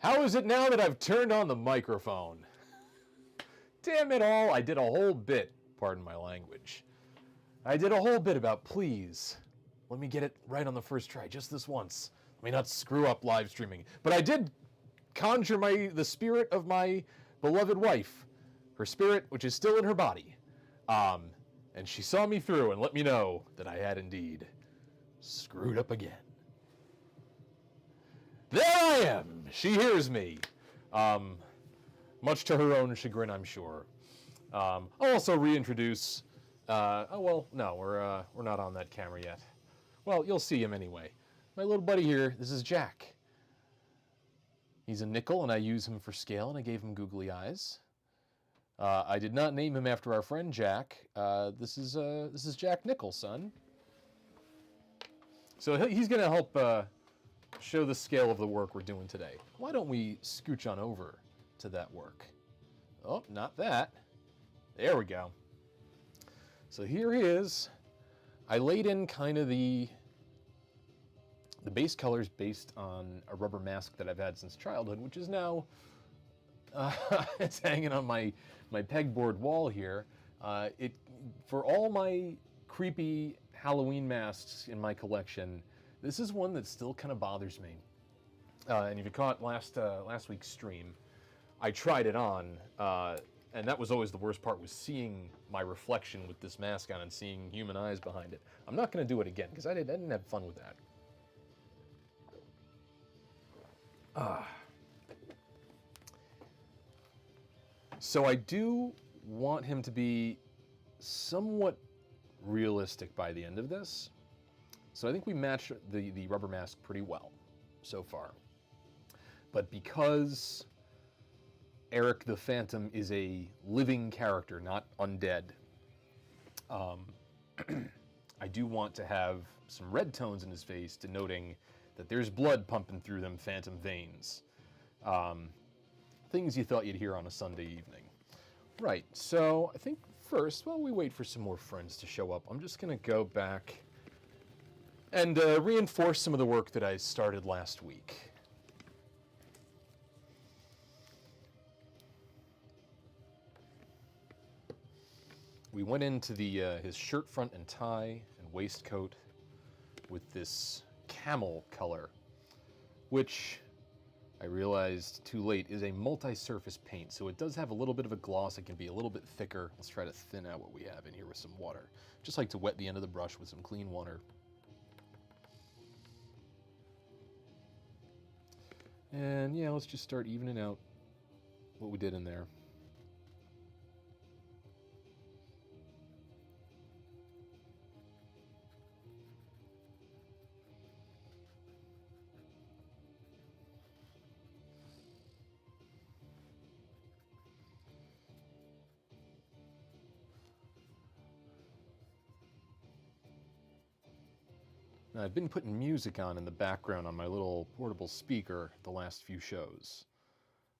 How is it now that I've turned on the microphone? Damn it all, I did a whole bit, pardon my language. I did a whole bit about please, let me get it right on the first try, just this once. Let me not screw up live streaming. But I did conjure the spirit of my beloved wife, her spirit which is still in her body. And she saw me through and let me know that I had indeed screwed up again. There I am! She hears me. Much to her own chagrin, I'm sure. I'll also reintroduce... oh, well, no, we're not on that camera yet. Well, you'll see him anyway. My little buddy here, this is Jack. He's a nickel, and I use him for scale, and I gave him googly eyes. I did not name him after our friend Jack. This is Jack Nicholson. So he's going to help show the scale of the work we're doing today. Why don't we scooch on over to that work? Oh, not that. There we go. So here he is. I laid in kind of the base colors based on a rubber mask that I've had since childhood, which is now it's hanging on my pegboard wall here. For all my creepy Halloween masks in my collection, this is one that still kind of bothers me. And if you caught last week's stream, I tried it on, and that was always the worst part, was seeing my reflection with this mask on and seeing human eyes behind it. I'm not going to do it again, because I didn't have fun with that. So I do want him to be somewhat realistic by the end of this. So I think we match the rubber mask pretty well so far. But because Eric the Phantom is a living character, not undead, I do want to have some red tones in his face denoting that there's blood pumping through them phantom veins. Things you thought you'd hear on a Sunday evening. Right, so I think first, while we wait for some more friends to show up, I'm just going to go back and reinforce some of the work that I started last week. We went into his shirt front and tie and waistcoat with this camel color, which I realized too late is a multi-surface paint, so it does have a little bit of a gloss. It can be a little bit thicker. Let's try to thin out what we have in here with some water. Just like to wet the end of the brush with some clean water. And yeah, let's just start evening out what we did in there. Now, I've been putting music on in the background on my little portable speaker the last few shows.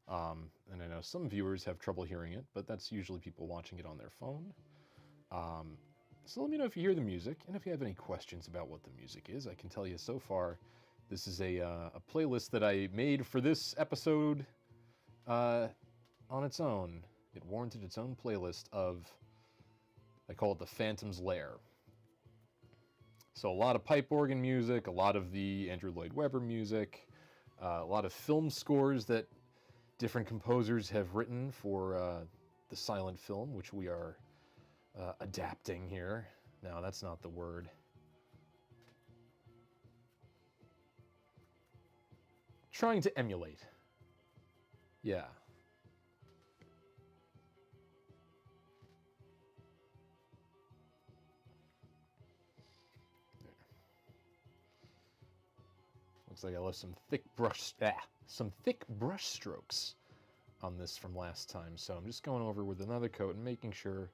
And I know some viewers have trouble hearing it, but that's usually people watching it on their phone. So let me know if you hear the music, and if you have any questions about what the music is. I can tell you so far, this is a playlist that I made for this episode on its own. It warranted its own playlist of, I call it the Phantom's Lair. So a lot of pipe organ music, a lot of the Andrew Lloyd Webber music, a lot of film scores that different composers have written for the silent film, which we are adapting here. No, that's not the word. Trying to emulate. Yeah. Looks like I left some thick brush strokes on this from last time, so I'm just going over with another coat and making sure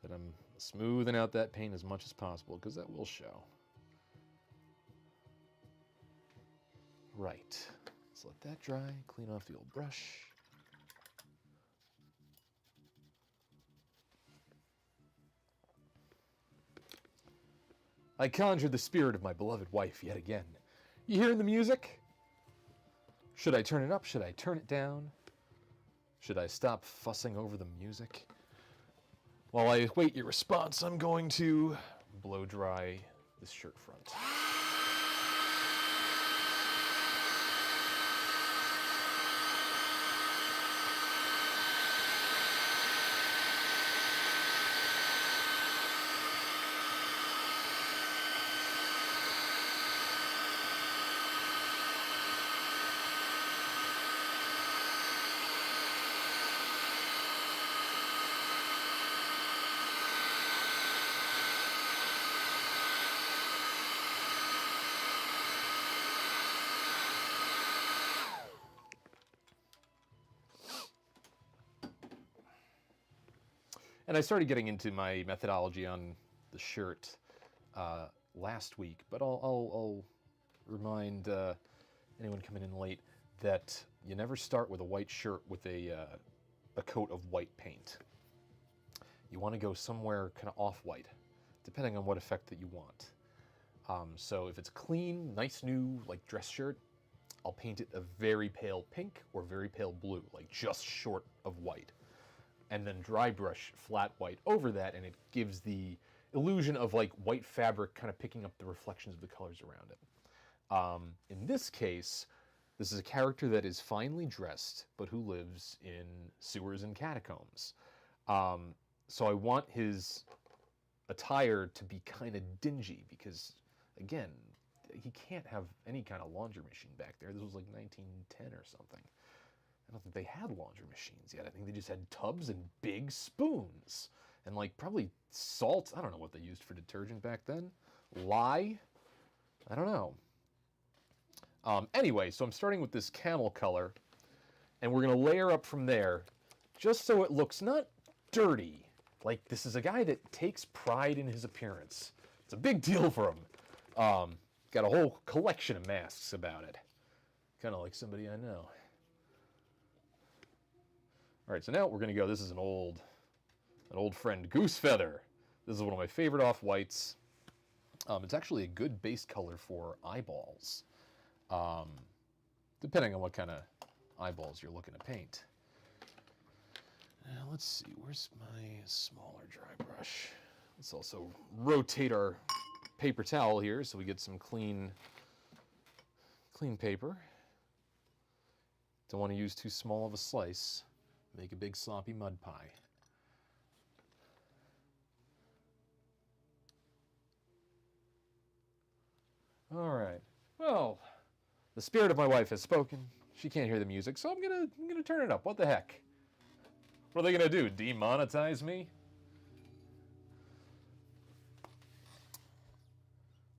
that I'm smoothing out that paint as much as possible, because that will show. Right, let's let that dry, clean off the old brush. I conjured the spirit of my beloved wife yet again. You hearing the music? Should I turn it up? Should I turn it down? Should I stop fussing over the music? While I wait your response, I'm going to blow dry this shirt front. And I started getting into my methodology on the shirt last week, but I'll remind anyone coming in late that you never start with a white shirt with a coat of white paint. You want to go somewhere kind of off-white, depending on what effect that you want. So if it's clean, nice new like dress shirt, I'll paint it a very pale pink or very pale blue, like just short of white. And then dry brush flat white over that, and it gives the illusion of like white fabric kind of picking up the reflections of the colors around it. In this case, this is a character that is finely dressed, but who lives in sewers and catacombs. So I want his attire to be kind of dingy because, again, he can't have any kind of laundry machine back there. This was like 1910 or something. I don't think they had laundry machines yet. I think they just had tubs and big spoons. And like probably salt. I don't know what they used for detergent back then. Lye? I don't know. Anyway, so I'm starting with this camel color. And we're going to layer up from there just so it looks not dirty. Like this is a guy that takes pride in his appearance. It's a big deal for him. Got a whole collection of masks about it. Kind of like somebody I know. All right, so now we're going to go, this is an old friend, Goose Feather. This is one of my favorite off-whites. It's actually a good base color for eyeballs, depending on what kind of eyeballs you're looking to paint. Now, let's see, where's my smaller dry brush? Let's also rotate our paper towel here so we get some clean paper. Don't want to use too small of a slice. Make a big sloppy mud pie. All right. Well, the spirit of my wife has spoken. She can't hear the music, so I'm gonna turn it up. What the heck? What are they gonna do? Demonetize me?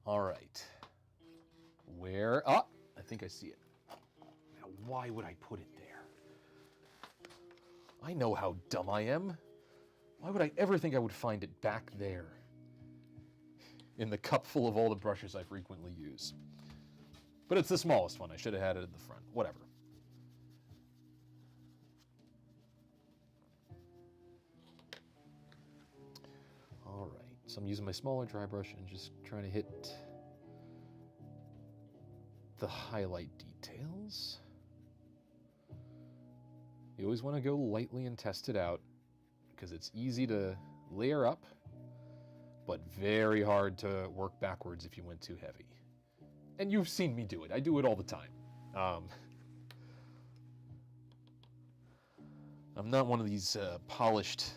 All right. Where? Ah, I think I see it. Now, why would I put it there? I know how dumb I am. Why would I ever think I would find it back there? In the cup full of all the brushes I frequently use. But it's the smallest one. I should have had it at the front. Whatever. All right. So I'm using my smaller dry brush and just trying to hit the highlight details. You always want to go lightly and test it out because it's easy to layer up, but very hard to work backwards if you went too heavy. And you've seen me do it. I do it all the time. I'm not one of these polished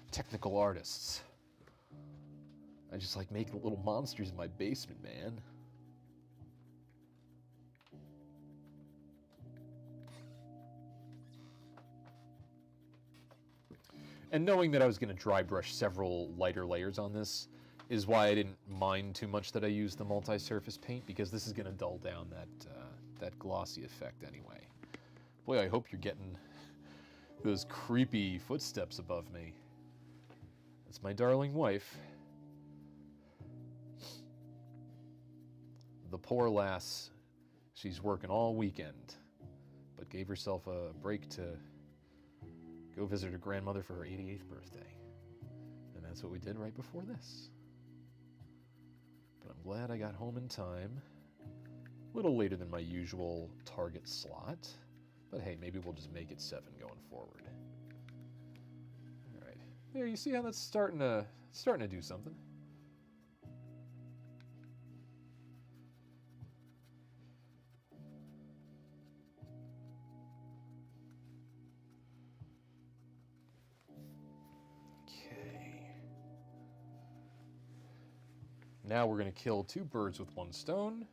technical artists. I just like making little monsters in my basement, man. And knowing that I was going to dry brush several lighter layers on this is why I didn't mind too much that I used the multi-surface paint, because this is going to dull down that glossy effect anyway. Boy, I hope you're getting those creepy footsteps above me. That's my darling wife. The poor lass, she's working all weekend, but gave herself a break to go visit her grandmother for her 88th birthday. And that's what we did right before this. But I'm glad I got home in time A little later than my usual target slot, but hey, maybe we'll just make it 7 going forward. All right, there. You see how that's starting to do something. Now we're going to kill 2 birds with 1 stone,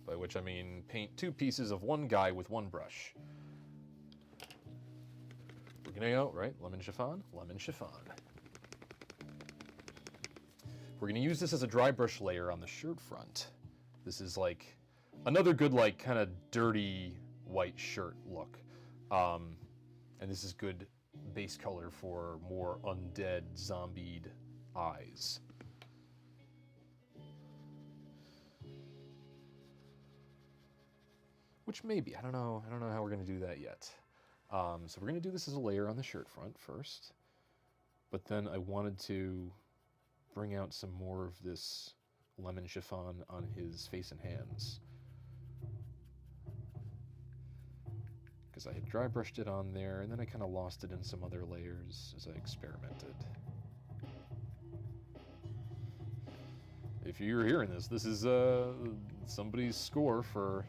by which I mean paint 2 pieces of one guy with 1 brush. We're going to go, right, lemon chiffon, lemon chiffon. We're going to use this as a dry brush layer on the shirt front. This is like another good, like, kind of dirty white shirt look. And this is good base color for more undead, zombied eyes. Which maybe, I don't know how we're going to do that yet. So we're going to do this as a layer on the shirt front first. But then I wanted to bring out some more of this lemon chiffon on his face and hands. Because I had dry brushed it on there, and then I kind of lost it in some other layers as I experimented. If you're hearing this, this is somebody's score for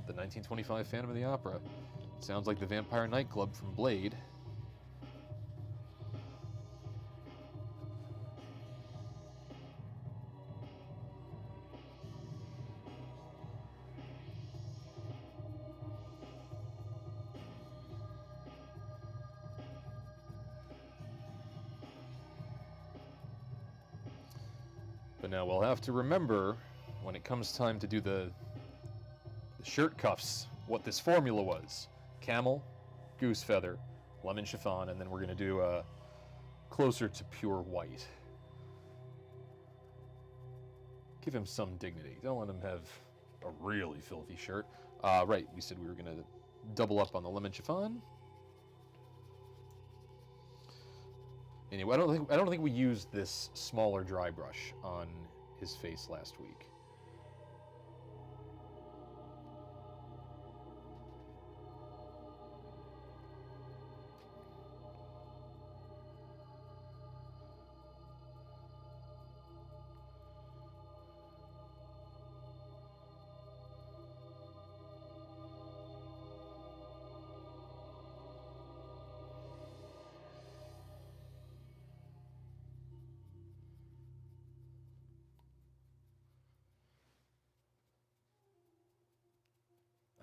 the 1925 Phantom of the Opera. It sounds like the Vampire Nightclub from Blade. But now we'll have to remember, when it comes time to do the shirt cuffs, what this formula was. Camel, goose feather, lemon chiffon, and then we're going to do closer to pure white. Give him some dignity. Don't let him have a really filthy shirt. Right, we said we were going to double up on the lemon chiffon. Anyway, I don't think we used this smaller dry brush on his face last week.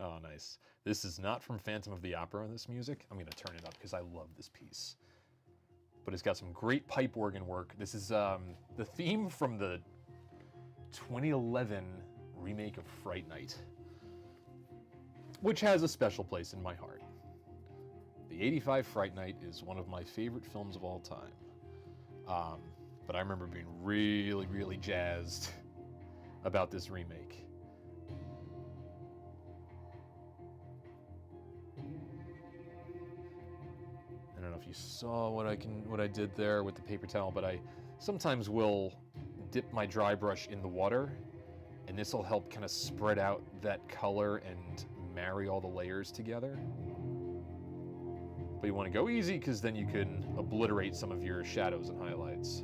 Oh, nice. This is not from Phantom of the Opera, this music. I'm going to turn it up because I love this piece. But it's got some great pipe organ work. This is the theme from the 2011 remake of Fright Night, which has a special place in my heart. The 85 Fright Night is one of my favorite films of all time. But I remember being really, really jazzed about this remake. I don't know if you saw what I did there with the paper towel, but I sometimes will dip my dry brush in the water, and this will help kind of spread out that color and marry all the layers together. But you want to go easy because then you can obliterate some of your shadows and highlights.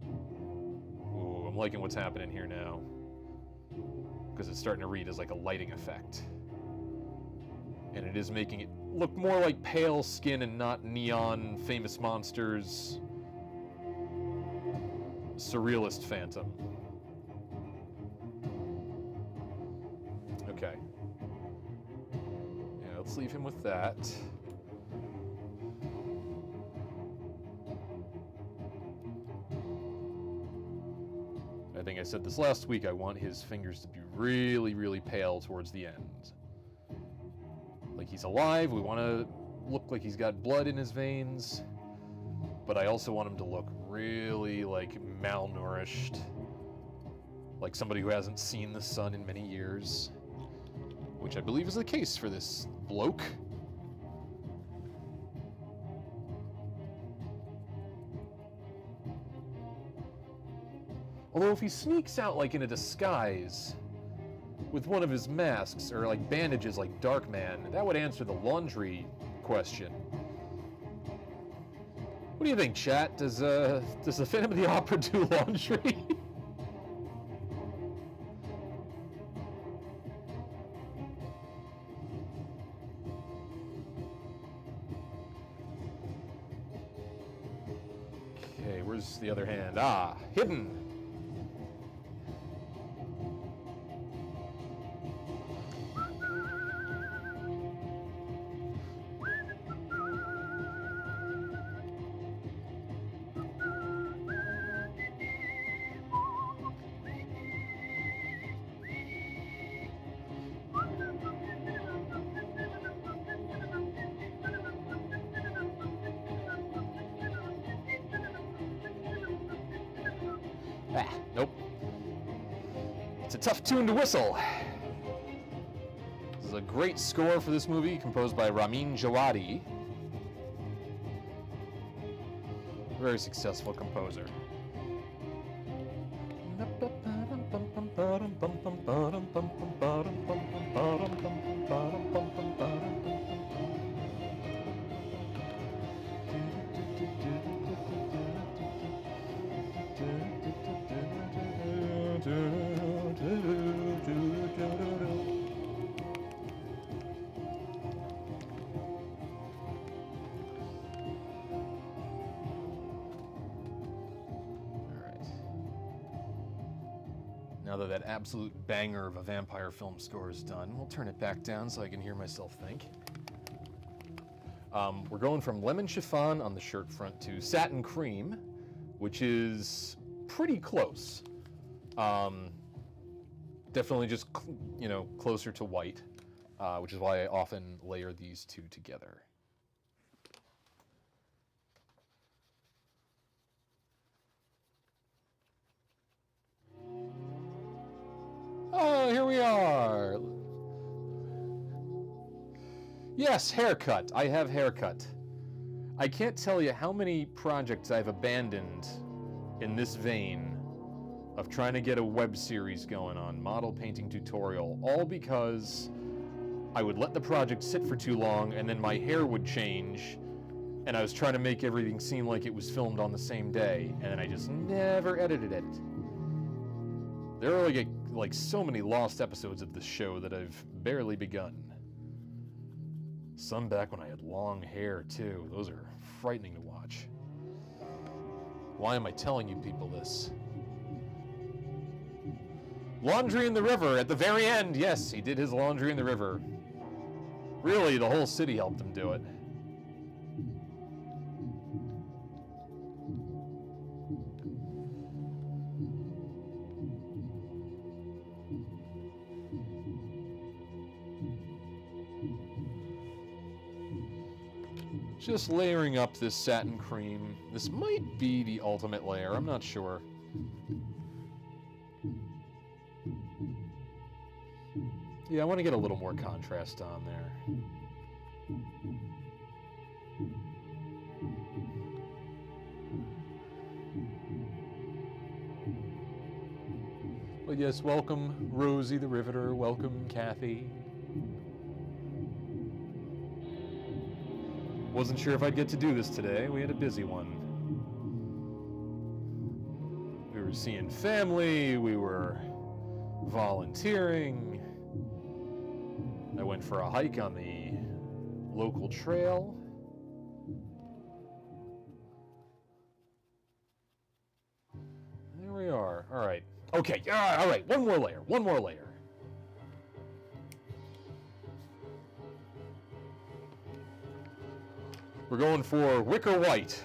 Ooh, I'm liking what's happening here now, because it's starting to read as like a lighting effect. And it is making it look more like pale skin and not neon famous monsters surrealist Phantom. Okay. Yeah, let's leave him with that. I think I said this last week, I want his fingers to be really, really pale towards the end. Like he's alive, we want to look like he's got blood in his veins, but I also want him to look really like malnourished, like somebody who hasn't seen the sun in many years, which I believe is the case for this bloke. Although if he sneaks out like in a disguise, with one of his masks, or like bandages like Darkman, that would answer the laundry question. What do you think, chat? Does the Phantom of the Opera do laundry? Okay, where's the other hand? Ah, hidden. Ah, nope. It's a tough tune to whistle. This is a great score for this movie, composed by Ramin Djawadi. Very successful composer. Now that that absolute banger of a vampire film score is done, we'll turn it back down so I can hear myself think. We're going from lemon chiffon on the shirt front to satin cream, which is pretty close. Definitely just, closer to white, which is why I often layer these two together. Oh, here we are. Yes, haircut. I have haircut. I can't tell you how many projects I've abandoned in this vein of trying to get a web series going on, model painting tutorial, all because I would let the project sit for too long and then my hair would change and I was trying to make everything seem like it was filmed on the same day and then I just never edited it. There are like so many lost episodes of this show that I've barely begun. Some back when I had long hair too. Those are frightening to watch. Why am I telling you people this? Laundry in the river at the very end. Yes, he did his laundry in the river. Really, the whole city helped him do it. Just layering up this satin cream. This might be the ultimate layer, I'm not sure. Yeah, I want to get a little more contrast on there. But yes, welcome Rosie the Riveter, welcome Kathy. Wasn't sure if I'd get to do this today. We had a busy one. We were seeing family, we were volunteering. I went for a hike on the local trail. There we are. All right. Okay, all right, one more layer, one more layer. We're going for wicker white.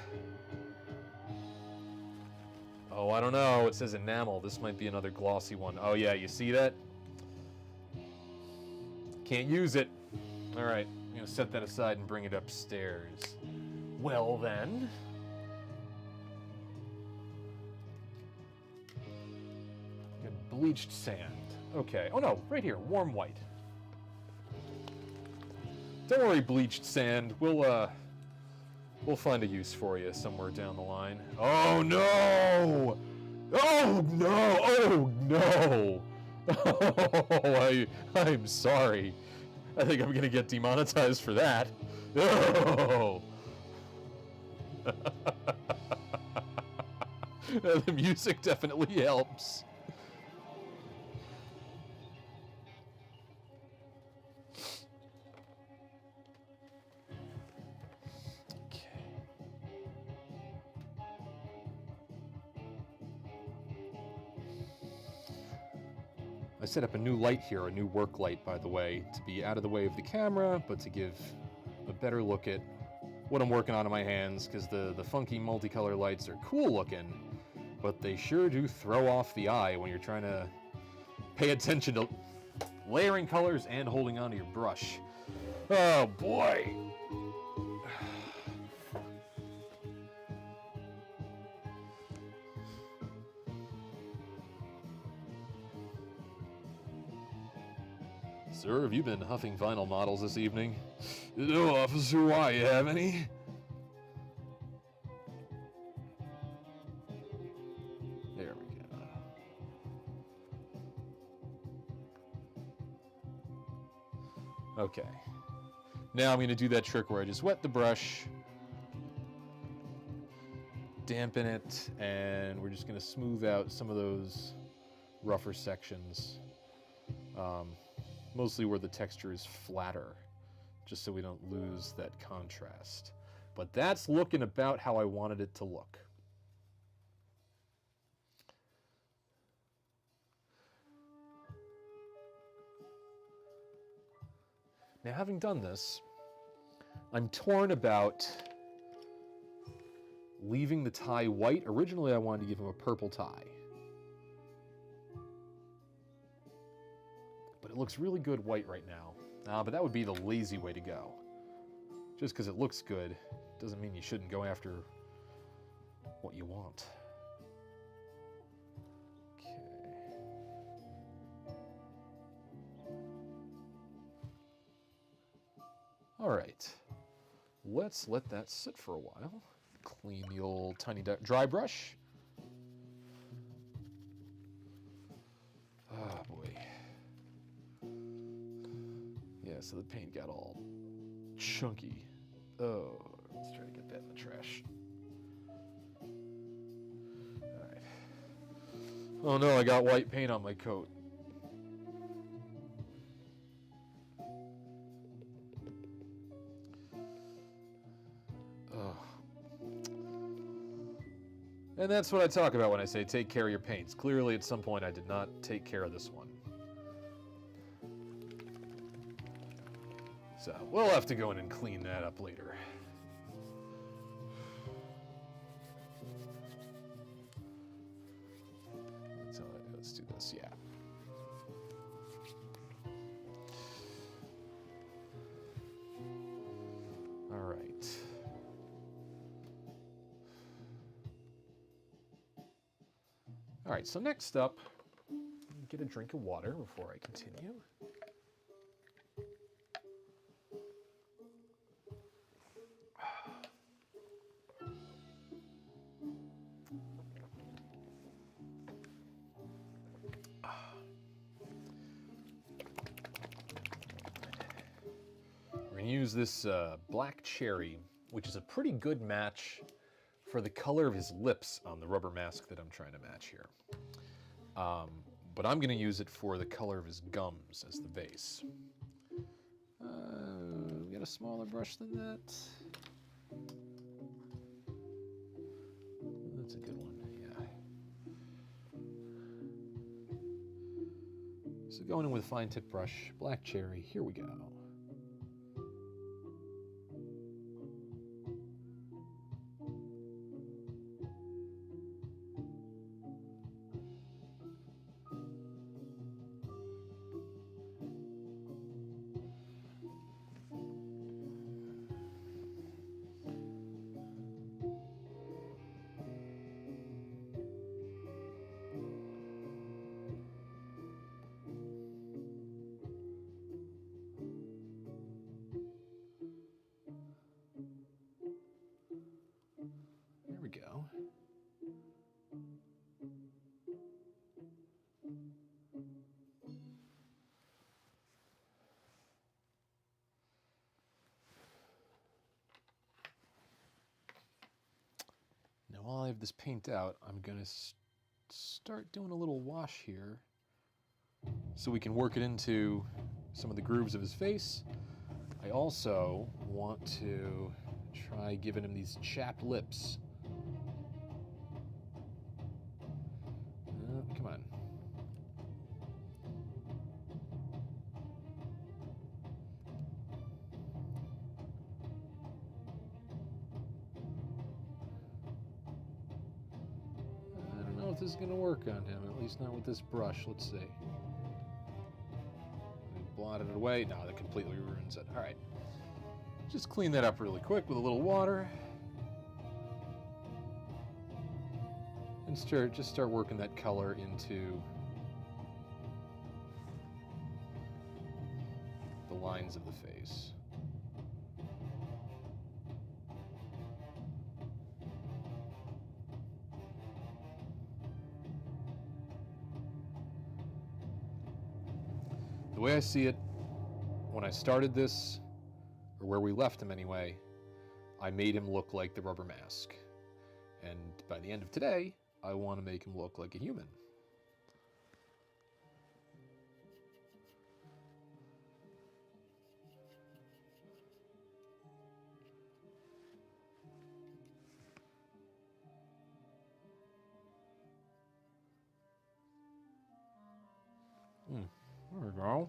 Oh, I don't know. It says enamel. This might be another glossy one. Oh, yeah, you see that? Can't use it. All right, I'm going to set that aside and bring it upstairs. Well, then. Good bleached sand. Okay. Oh, no, right here. Warm white. Don't worry, bleached sand. We'll find a use for you somewhere down the line. Oh, no! Oh, no! Oh, no! Oh, I'm sorry. I think I'm gonna get demonetized for that. Oh. The music definitely helps. I set up a new light here, a new work light, by the way, to be out of the way of the camera, but to give a better look at what I'm working on in my hands, because the funky multicolor lights are cool looking, but they sure do throw off the eye when you're trying to pay attention to layering colors and holding onto your brush. Oh boy! Sir, have you been huffing vinyl models this evening? No, Officer, why? You have any? There we go. Okay. Now I'm going to do that trick where I just wet the brush, dampen it, and we're just going to smooth out some of those rougher sections. Mostly where the texture is flatter, just so we don't lose that contrast. But that's looking about how I wanted it to look. Now, having done this, I'm torn about leaving the tie white. Originally, I wanted to give him a purple tie. But it looks really good white right now. But that would be the lazy way to go. Just because it looks good doesn't mean you shouldn't go after what you want. Okay. All right. Let's let that sit for a while. Clean the old tiny dry brush. Oh boy. Yeah, so the paint got all chunky. Oh, let's try to get that in the trash. All right. Oh no, I got white paint on my coat. Oh. And that's what I talk about when I say take care of your paints. Clearly, at some point, I did not take care of this one. So we'll have to go in and clean that up later. Let's do this, yeah. All right. All right, so next up, get a drink of water before I continue. We're going to use this black cherry, which is a pretty good match for the color of his lips on the rubber mask that I'm trying to match here. But I'm going to use it for the color of his gums as the base. We got a smaller brush than that. That's a good one, yeah. So going in with a fine tip brush, black cherry, here we go. while I have this paint out, I'm going to start doing a little wash here so we can work it into some of the grooves of his face. I also want to try giving him these chapped lips. Come on. I don't know if this is going to work on him, at least not with this brush. Let's see. Blotted it away. No, that completely ruins it. All right. Just clean that up really quick with a little water. And just start working that color into the lines of the face. The way I see it, when I started this, or where we left him anyway, I made him look like the rubber mask. And by the end of today, I want to make him look like a human. There we go.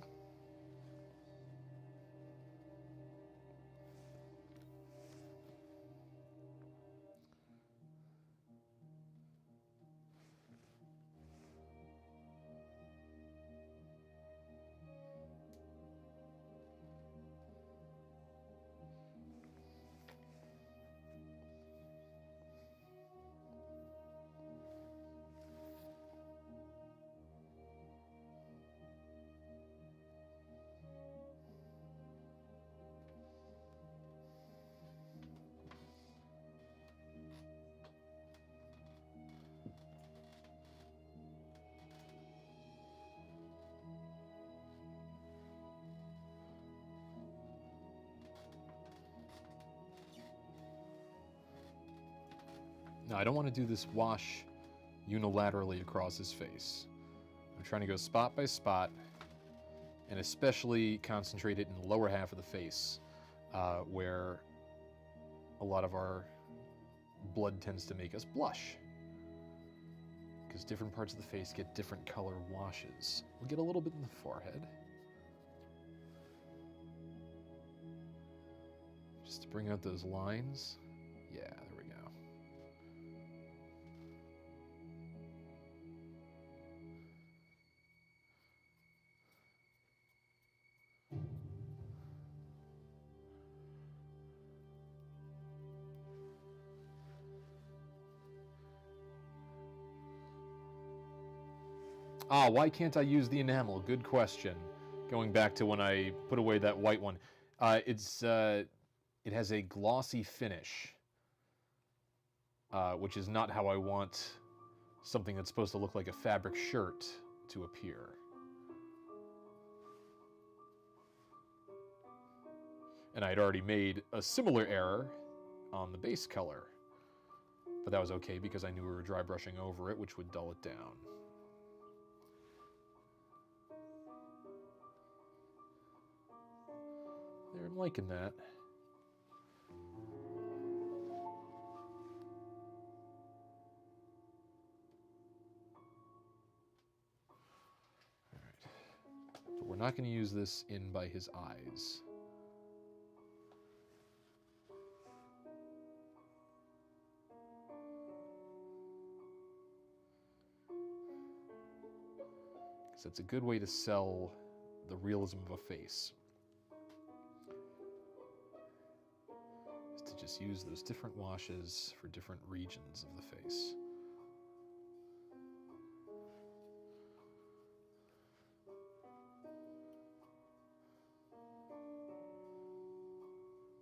Now, I don't want to do this wash unilaterally across his face. I'm trying to go spot by spot and especially concentrate it in the lower half of the face where a lot of our blood tends to make us blush. Because different parts of the face get different color washes. We'll get a little bit in the forehead. Just to bring out those lines. Yeah, there we go. Ah, why can't I use the enamel? Good question. Going back to when I put away that white one. It has a glossy finish, which is not how I want something that's supposed to look like a fabric shirt to appear. And I'd already made a similar error on the base color, but that was okay because I knew we were dry brushing over it, which would dull it down. There, I'm liking that. All right. But we're not going to use this in by his eyes. Because that's a good way to sell the realism of a face. To just use those different washes for different regions of the face.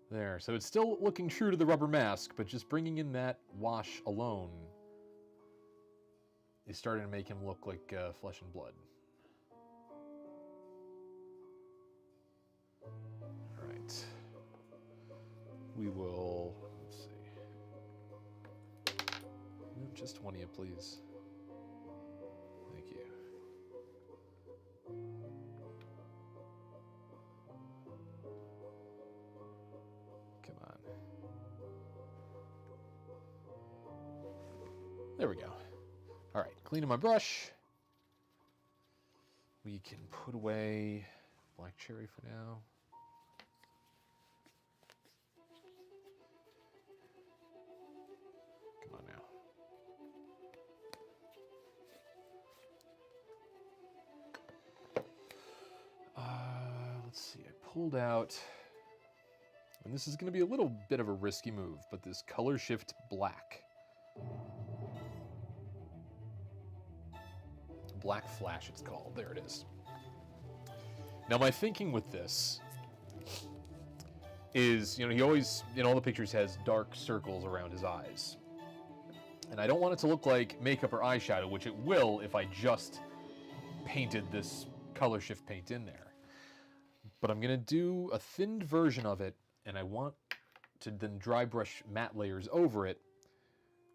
There, so it's still looking true to the rubber mask, but just bringing in that wash alone is starting to make him look like flesh and blood. All right. We will, let's see. Just 20, please. Thank you. Come on. There we go. All right, cleaning my brush. We can put away black cherry for now. Come on now. Let's see, I pulled out, and this is going to be a little bit of a risky move, but this color shift black. Black Flash it's called. There it is. Now my thinking with this is, you know, he always, in all the pictures, has dark circles around his eyes. And I don't want it to look like makeup or eyeshadow, which it will if I just painted this color shift paint in there. But I'm going to do a thinned version of it, and I want to then dry brush matte layers over it,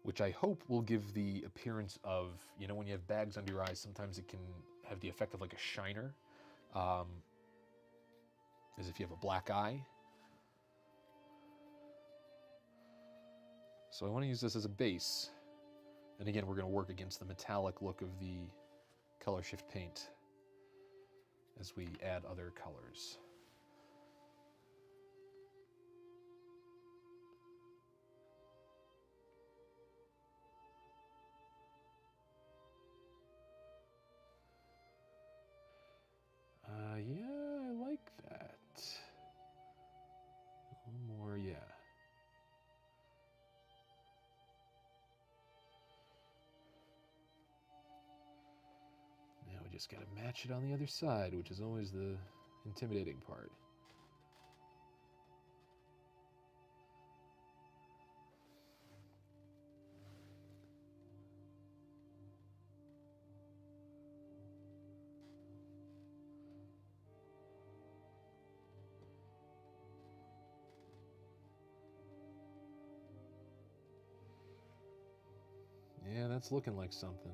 which I hope will give the appearance of, you know, when you have bags under your eyes, sometimes it can have the effect of like a shiner, as if you have a black eye. So I want to use this as a base. And again, we're going to work against the metallic look of the color shift paint as we add other colors. Yeah, I like that. A little more, yeah. Now we just gotta match it on the other side, which is always the intimidating part. Yeah, that's looking like something.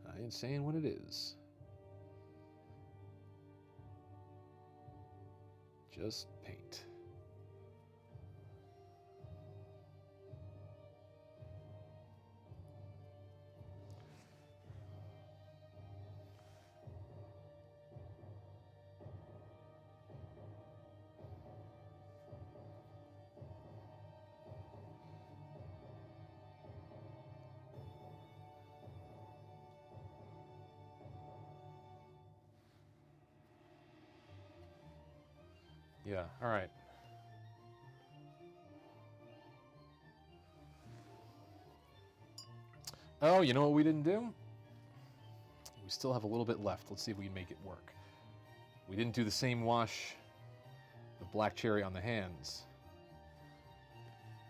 I ain't saying what it is. Just paint. Yeah, all right. Oh, you know what we didn't do? We still have a little bit left. Let's see if we can make it work. We didn't do the same wash of black cherry on the hands.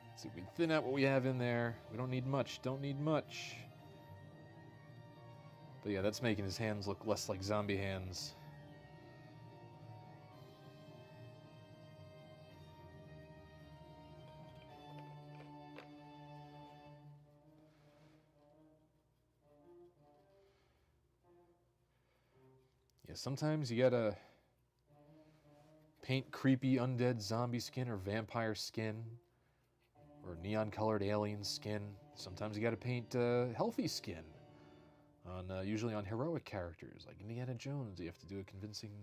Let's see if we can thin out what we have in there. We don't need much, don't need much. But yeah, that's making his hands look less like zombie hands. Yeah, sometimes you gotta paint creepy undead zombie skin or vampire skin or neon-colored alien skin. Sometimes you gotta paint healthy skin on usually on heroic characters like Indiana Jones. You have to do a convincing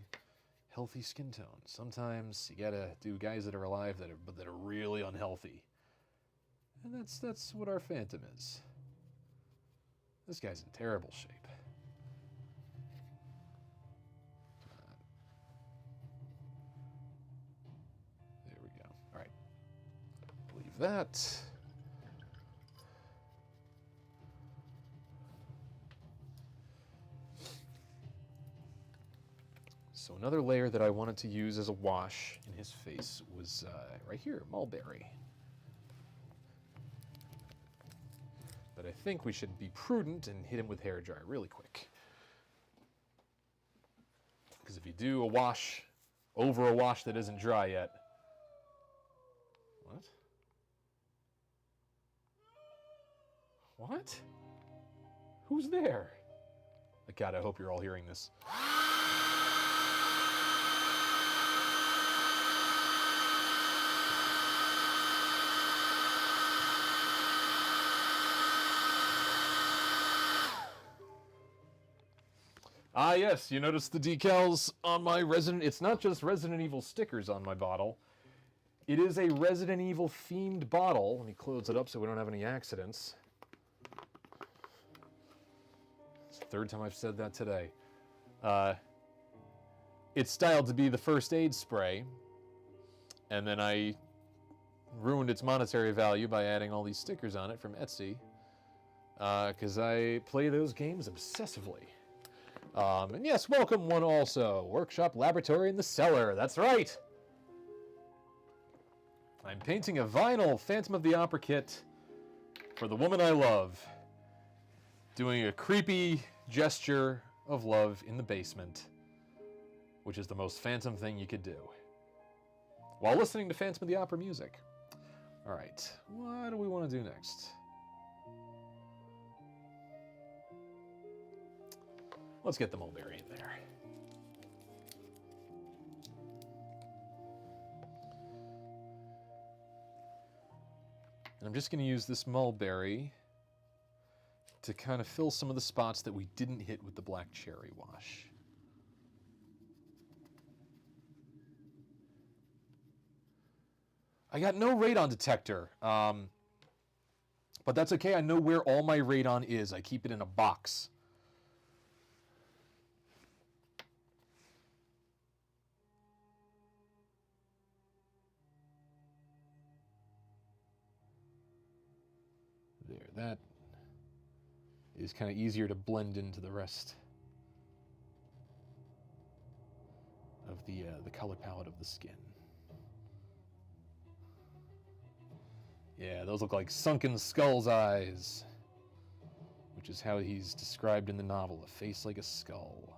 healthy skin tone. Sometimes you gotta do guys that are alive that are really unhealthy, and that's what our Phantom is. This guy's in terrible shape. That. So another layer that I wanted to use as a wash in his face was right here, mulberry. But I think we should be prudent and hit him with hairdryer really quick. Because if you do a wash over a wash that isn't dry yet. What? What? Who's there? God, I hope you're all hearing this. Ah, yes, you notice the decals on my Resident... It's not just Resident Evil stickers on my bottle. It is a Resident Evil themed bottle. Let me close it up so we don't have any accidents. It's the third time I've said that today. It's styled to be the first aid spray, and then I ruined its monetary value by adding all these stickers on it from Etsy, because I play those games obsessively. And yes, welcome one also. Workshop Laboratory in the Cellar. That's right. I'm painting a vinyl Phantom of the Opera kit for the woman I love. Doing a creepy gesture of love in the basement, which is the most Phantom thing you could do, while listening to Phantom of the Opera music. All right, what do we want to do next? Let's get the mulberry in there. And I'm just going to use this mulberry to kind of fill some of the spots that we didn't hit with the black cherry wash. I got no radon detector, but that's okay. I know where all my radon is. I keep it in a box. There, that is kind of easier to blend into the rest of the color palette of the skin. Yeah, those look like sunken skull's eyes, which is how he's described in the novel, a face like a skull.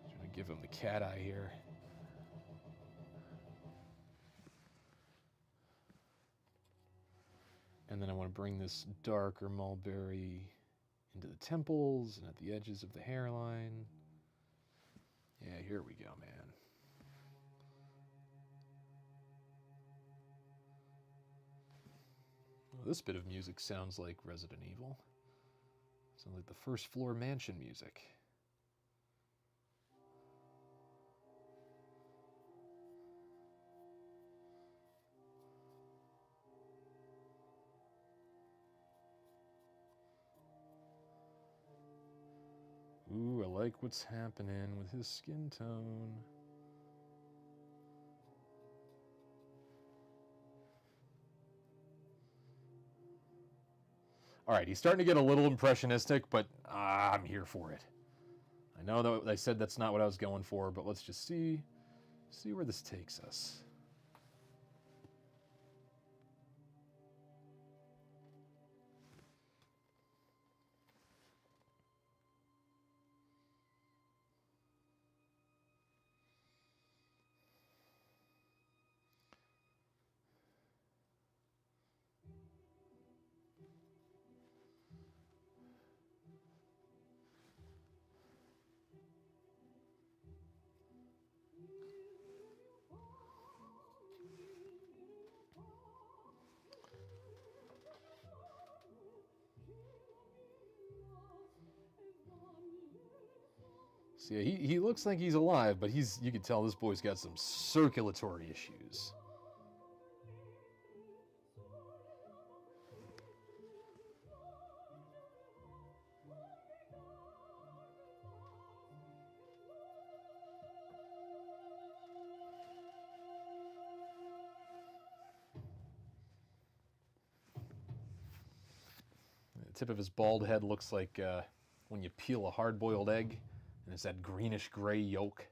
Trying to give him the cat eye here. And then I want to bring this darker mulberry into the temples and at the edges of the hairline. Yeah, here we go, man. Well, this bit of music sounds like Resident Evil. Sounds like the first floor mansion music. Ooh, I like what's happening with his skin tone. All right, he's starting to get a little impressionistic, but I'm here for it. I know that I said that's not what I was going for, but let's just see where this takes us. So yeah, he looks like he's alive, but you can tell this boy's got some circulatory issues. The tip of his bald head looks like when you peel a hard-boiled egg, and it's that greenish-gray yolk.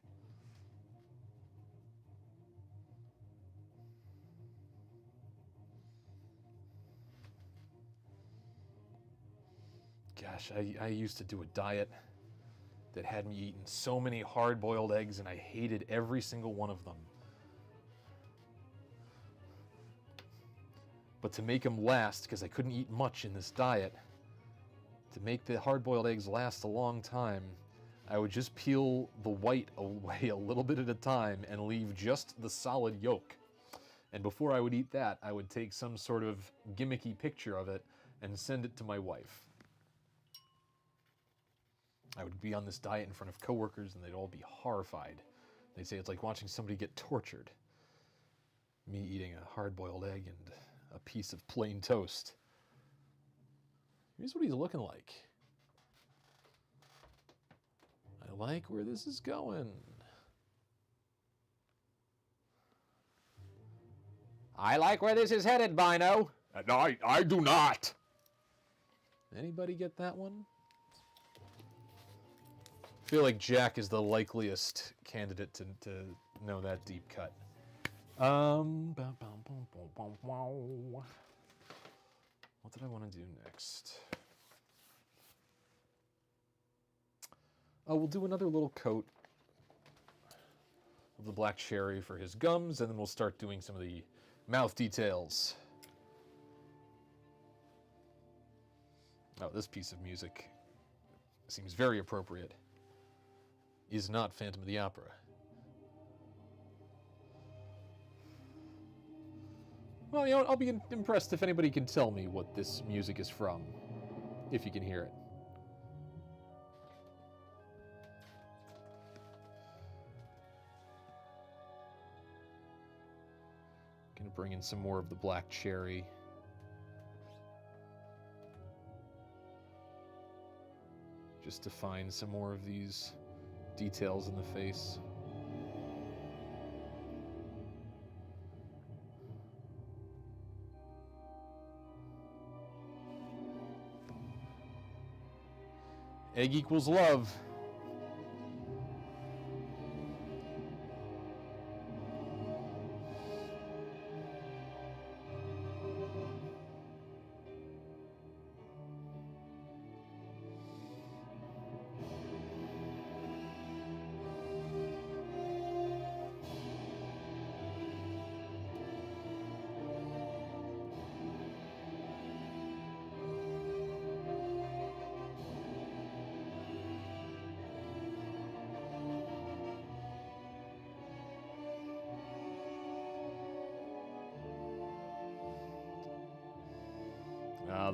Gosh, I used to do a diet that had me eating so many hard-boiled eggs, and I hated every single one of them. But to make them last, because I couldn't eat much in this diet, to make the hard-boiled eggs last a long time, I would just peel the white away a little bit at a time and leave just the solid yolk. And before I would eat that, I would take some sort of gimmicky picture of it and send it to my wife. I would be on this diet in front of coworkers, and they'd all be horrified. They'd say it's like watching somebody get tortured. Me eating a hard-boiled egg and a piece of plain toast. Here's what he's looking like. I like where this is going. I like where this is headed, Bino. And I do not. Anybody get that one? I feel like Jack is the likeliest candidate to know that deep cut. What did I want to do next? Oh, we'll do another little coat of the black cherry for his gums, and then we'll start doing some of the mouth details. Oh, this piece of music seems very appropriate. Is not Phantom of the Opera. Well, you know what? I'll be impressed if anybody can tell me what this music is from, if you can hear it. Gonna bring in some more of the black cherry. Just to find some more of these details in the face. Egg equals love.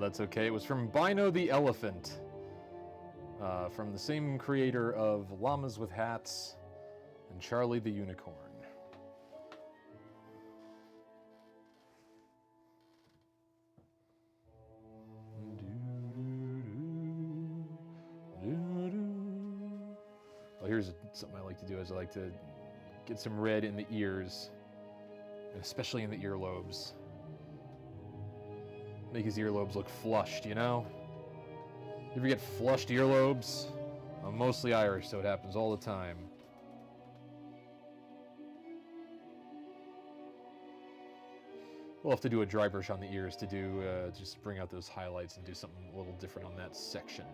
That's okay. It was from Bino the Elephant, from the same creator of Llamas with Hats and Charlie the Unicorn. Well, here's something I like to do is I like to get some red in the ears, and especially in the earlobes. Make his earlobes look flushed, you know? You ever get flushed earlobes? I'm mostly Irish, so it happens all the time. We'll have to do a dry brush on the ears to do, just bring out those highlights and do something a little different on that section.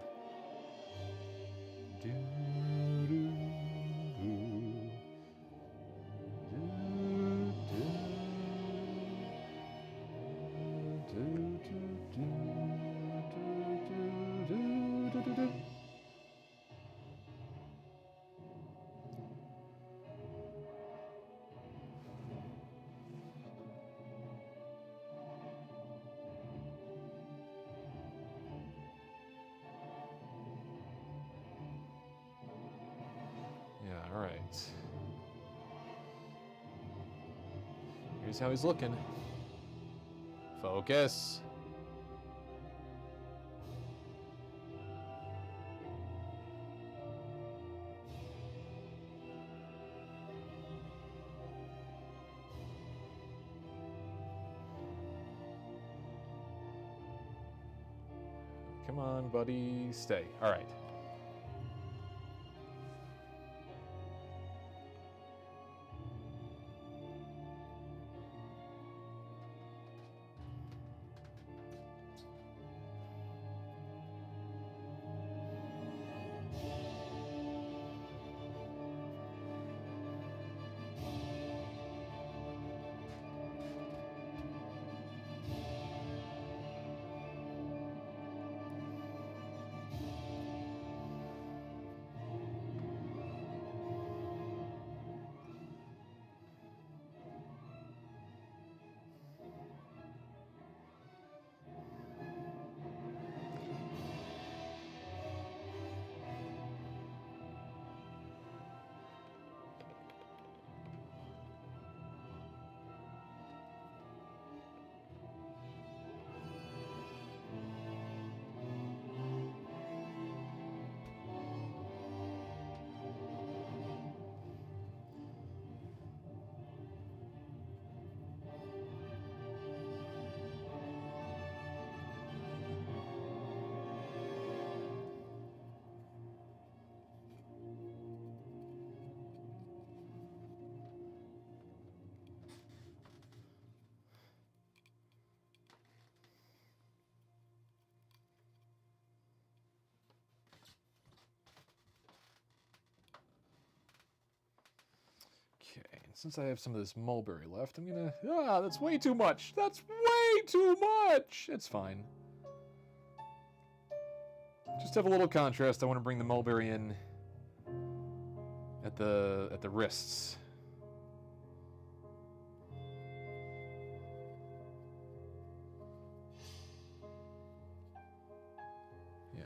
Yeah, all right. Here's how he's looking. Focus. Come on, buddy. Stay. All right. since I have some of this mulberry left, I'm gonna... Ah, that's way too much! That's way too much! It's fine. Just have a little contrast. I want to bring the mulberry in at the wrists. Yeah.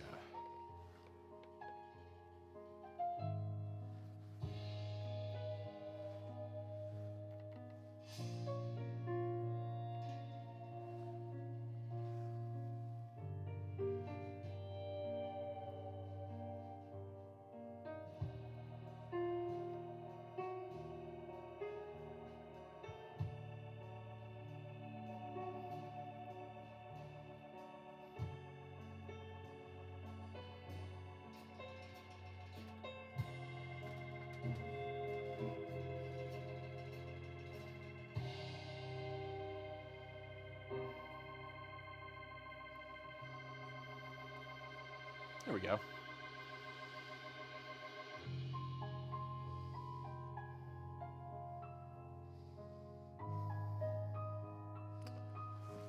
There we go.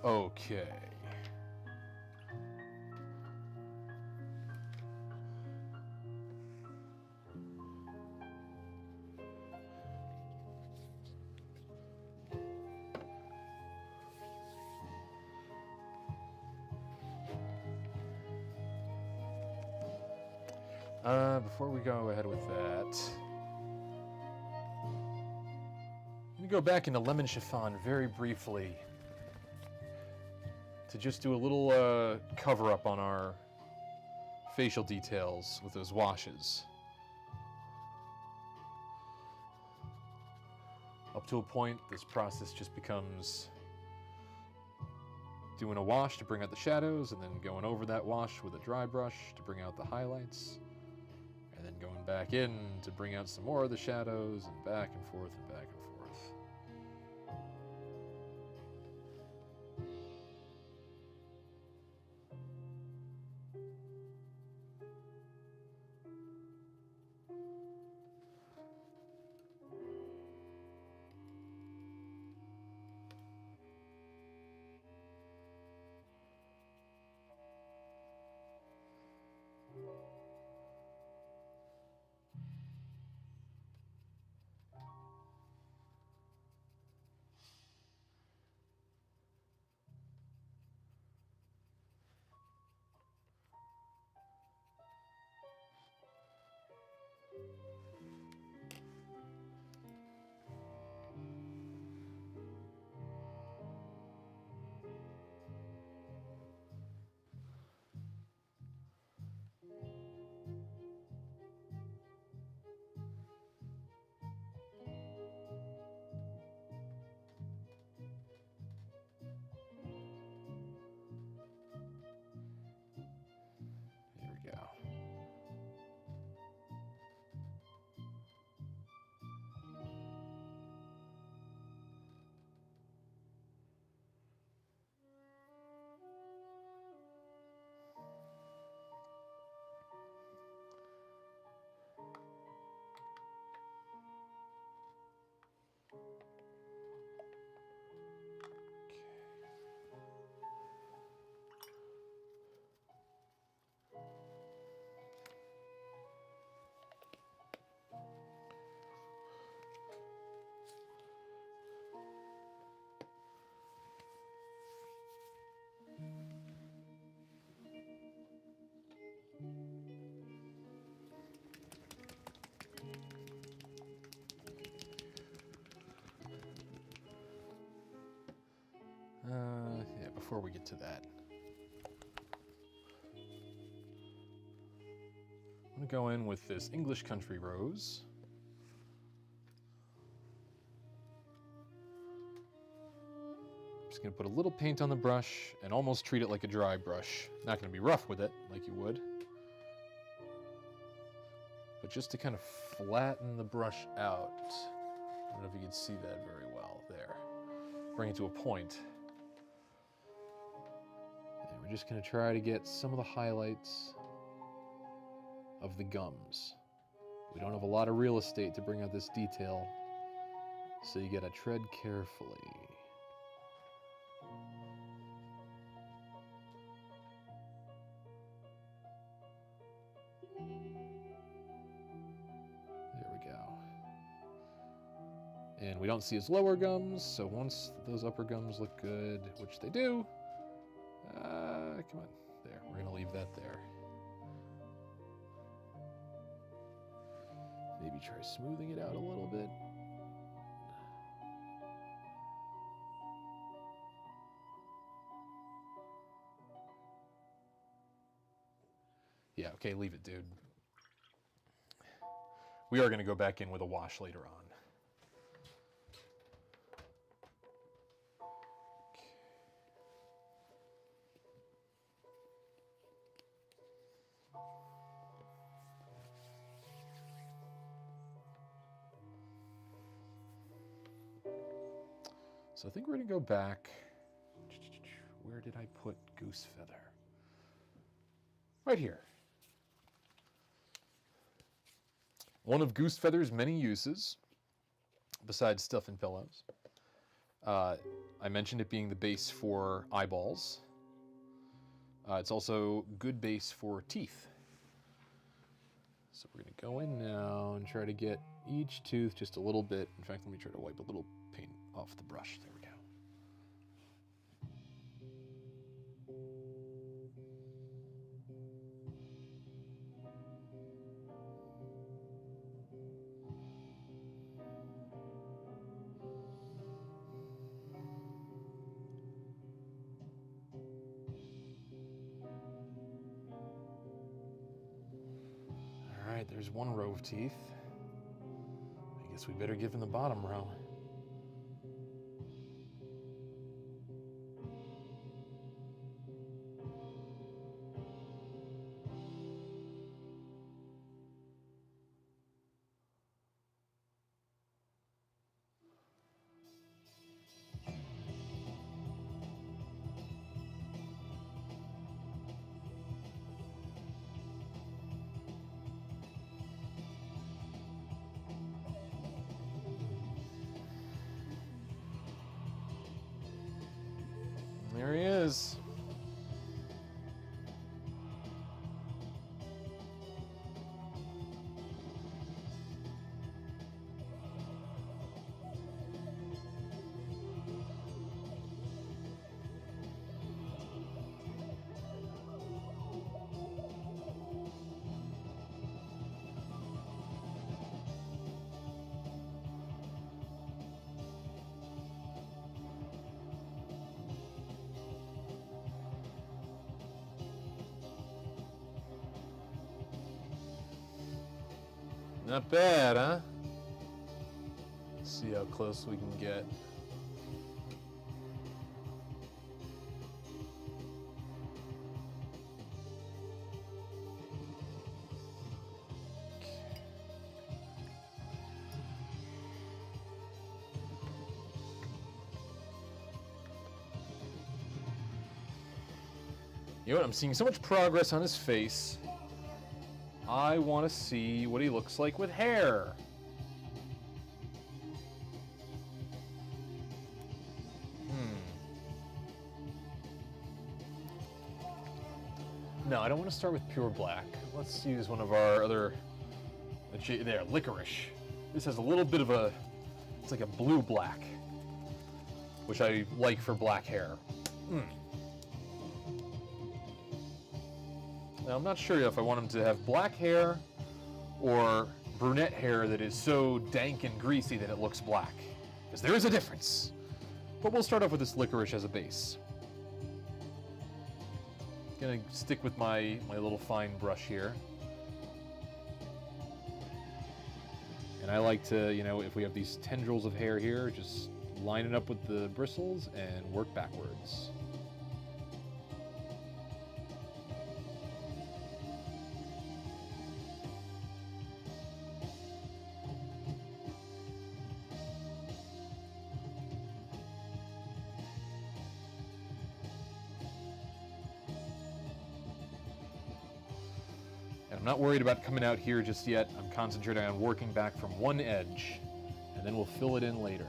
Okay. Before we go ahead with that, let me go back into Lemon Chiffon very briefly to just do a little cover-up on our facial details with those washes. Up to a point, this process just becomes doing a wash to bring out the shadows, and then going over that wash with a dry brush to bring out the highlights, and then going back in to bring out some more of the shadows, and back and forth and back and forth. Here we go. Yeah, before we get to that, I'm going to go in with this English Country Rose. I'm just going to put a little paint on the brush and almost treat it like a dry brush. Not going to be rough with it like you would, but just to kind of flatten the brush out. I don't know if you can see that very well there. Bring it to a point. And we're just going to try to get some of the highlights of the gums. We don't have a lot of real estate to bring out this detail, So you gotta tread carefully. There we go. And we don't see his lower gums, so once those upper gums look good, which they do, come on, there, we're gonna leave that there. Maybe try smoothing it out a little bit. Yeah, okay, leave it, dude. We are going to go back in with a wash later on. So I think we're going to go back. Where did I put Goose Feather? Right here. One of Goose Feather's many uses, besides stuffing pillows. I mentioned it being the base for eyeballs. It's also good base for teeth. So we're going to go in now and try to get each tooth just a little bit. In fact, let me try to wipe a little paint off the brush. There we go. All right, there's one row of teeth. I guess we better give him the bottom row. There he is. Not bad, huh? Let's see how close we can get. You know what? I'm seeing so much progress on his face. I want to see what he looks like with hair. No, I don't want to start with pure black. Let's use one of our other... There, licorice. This has a little bit of a... It's like a blue-black, which I like for black hair. Now, I'm not sure if I want him to have black hair or brunette hair that is so dank and greasy that it looks black, because there is a difference. But we'll start off with this licorice as a base. Gonna stick with my little fine brush here. And I like to, you know, if we have these tendrils of hair here, just line it up with the bristles and work backwards. I'm not worried about coming out here just yet. I'm concentrating on working back from one edge and and then we'll fill it in later.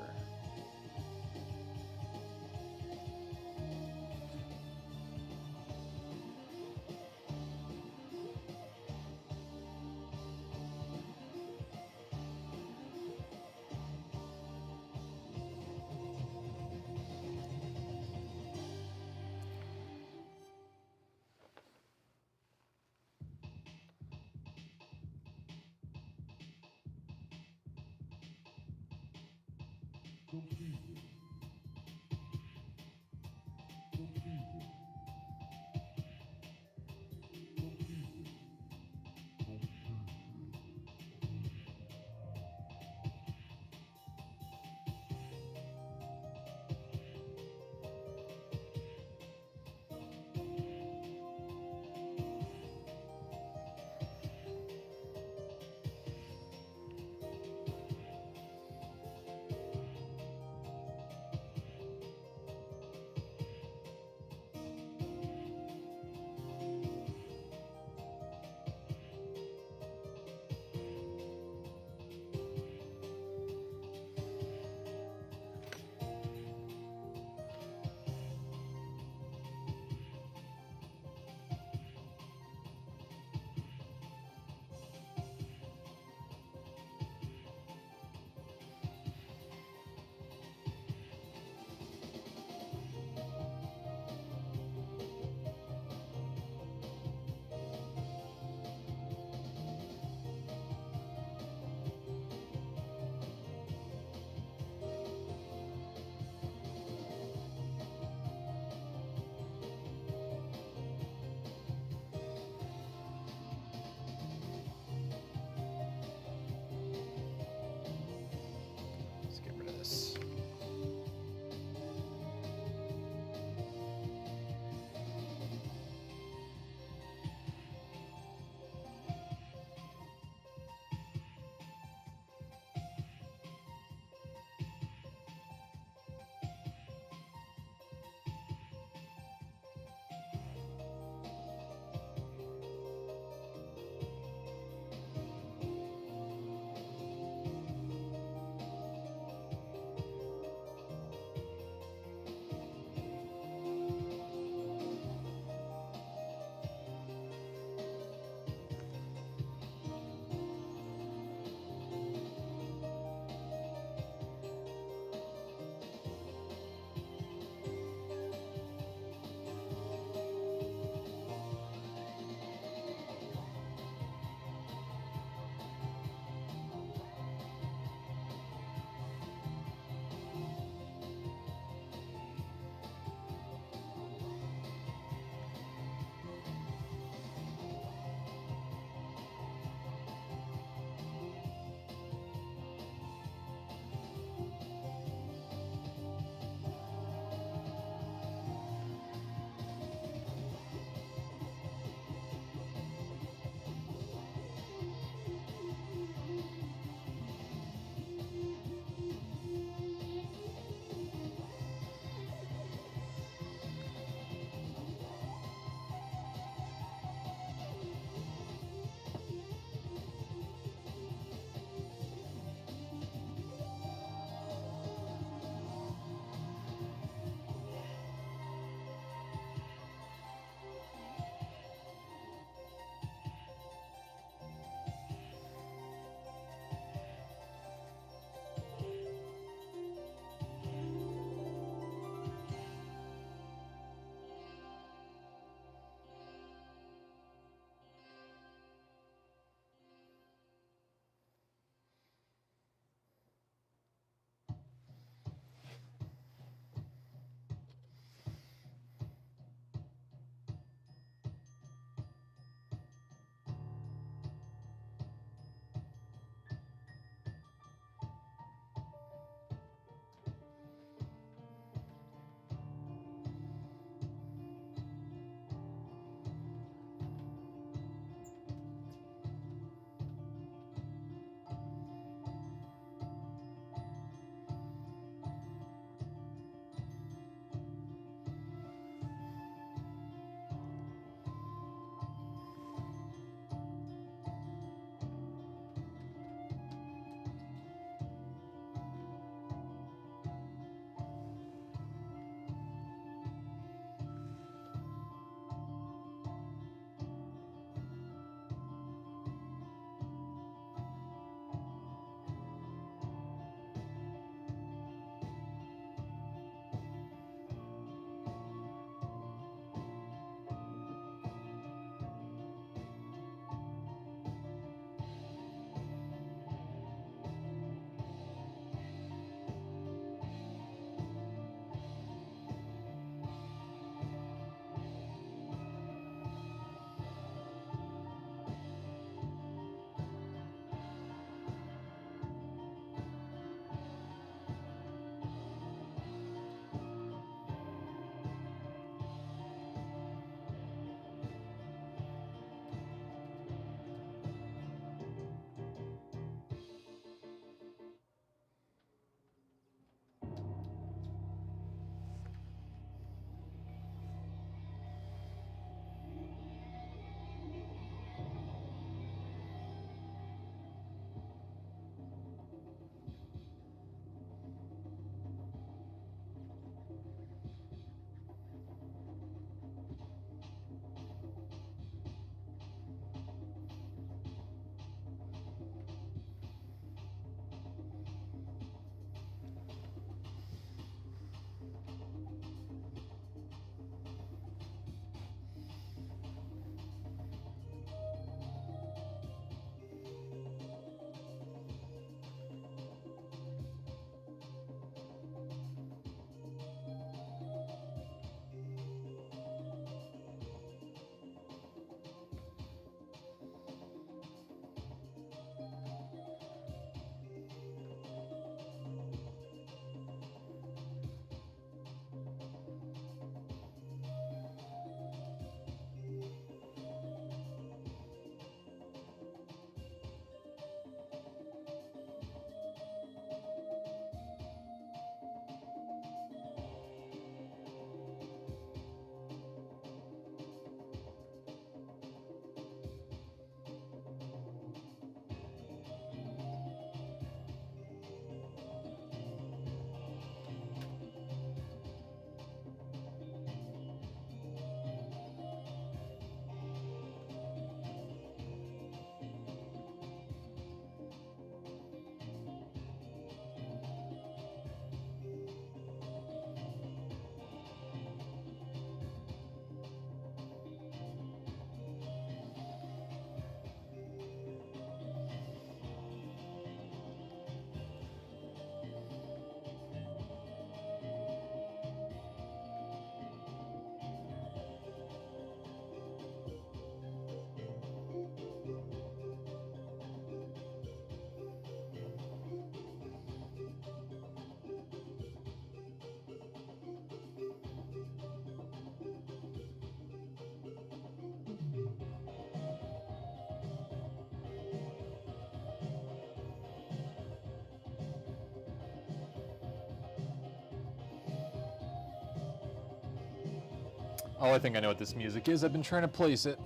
Oh, I think I know what this music is. I've been trying to place it.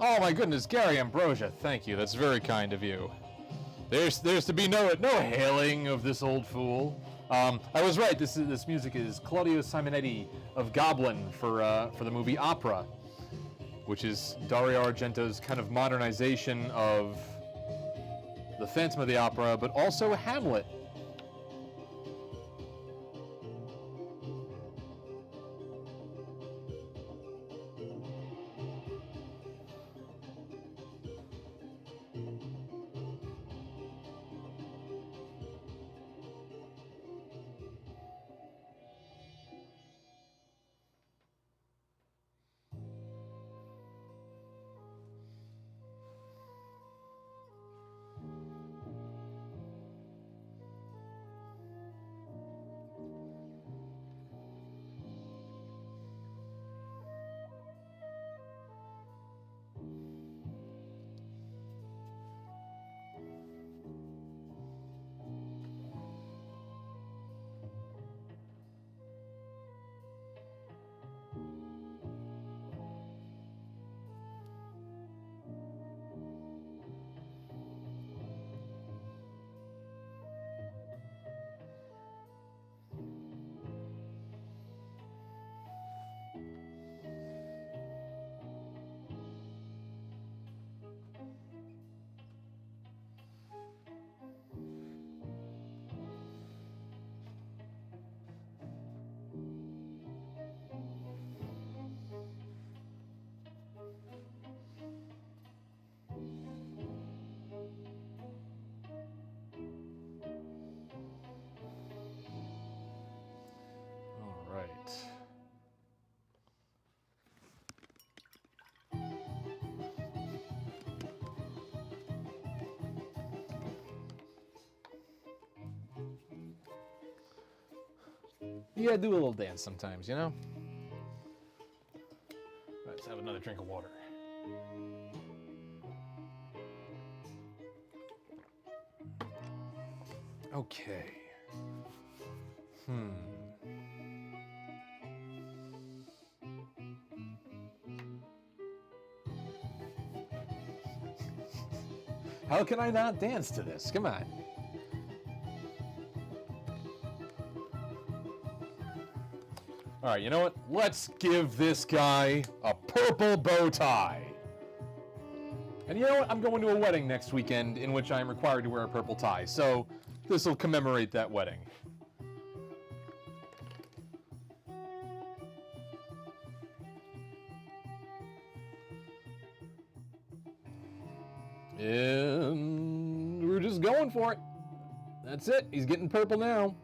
Oh my goodness, Gary Ambrosia, thank you. That's very kind of you. There's to be no hailing of this old fool. I was right. This music is Claudio Simonetti of Goblin for the movie Opera, which is Dario Argento's kind of modernization of the Phantom of the Opera, but also Hamlet. All right. You gotta do a little dance sometimes, you know? Let's have another drink of water. Okay. How can I not dance to this? Come on. All right, you know what? Let's give this guy a purple bow tie. And you know what? I'm going to a wedding next weekend in which I'm required to wear a purple tie. So this will commemorate that wedding. And we're just going for it. That's it. He's getting purple now.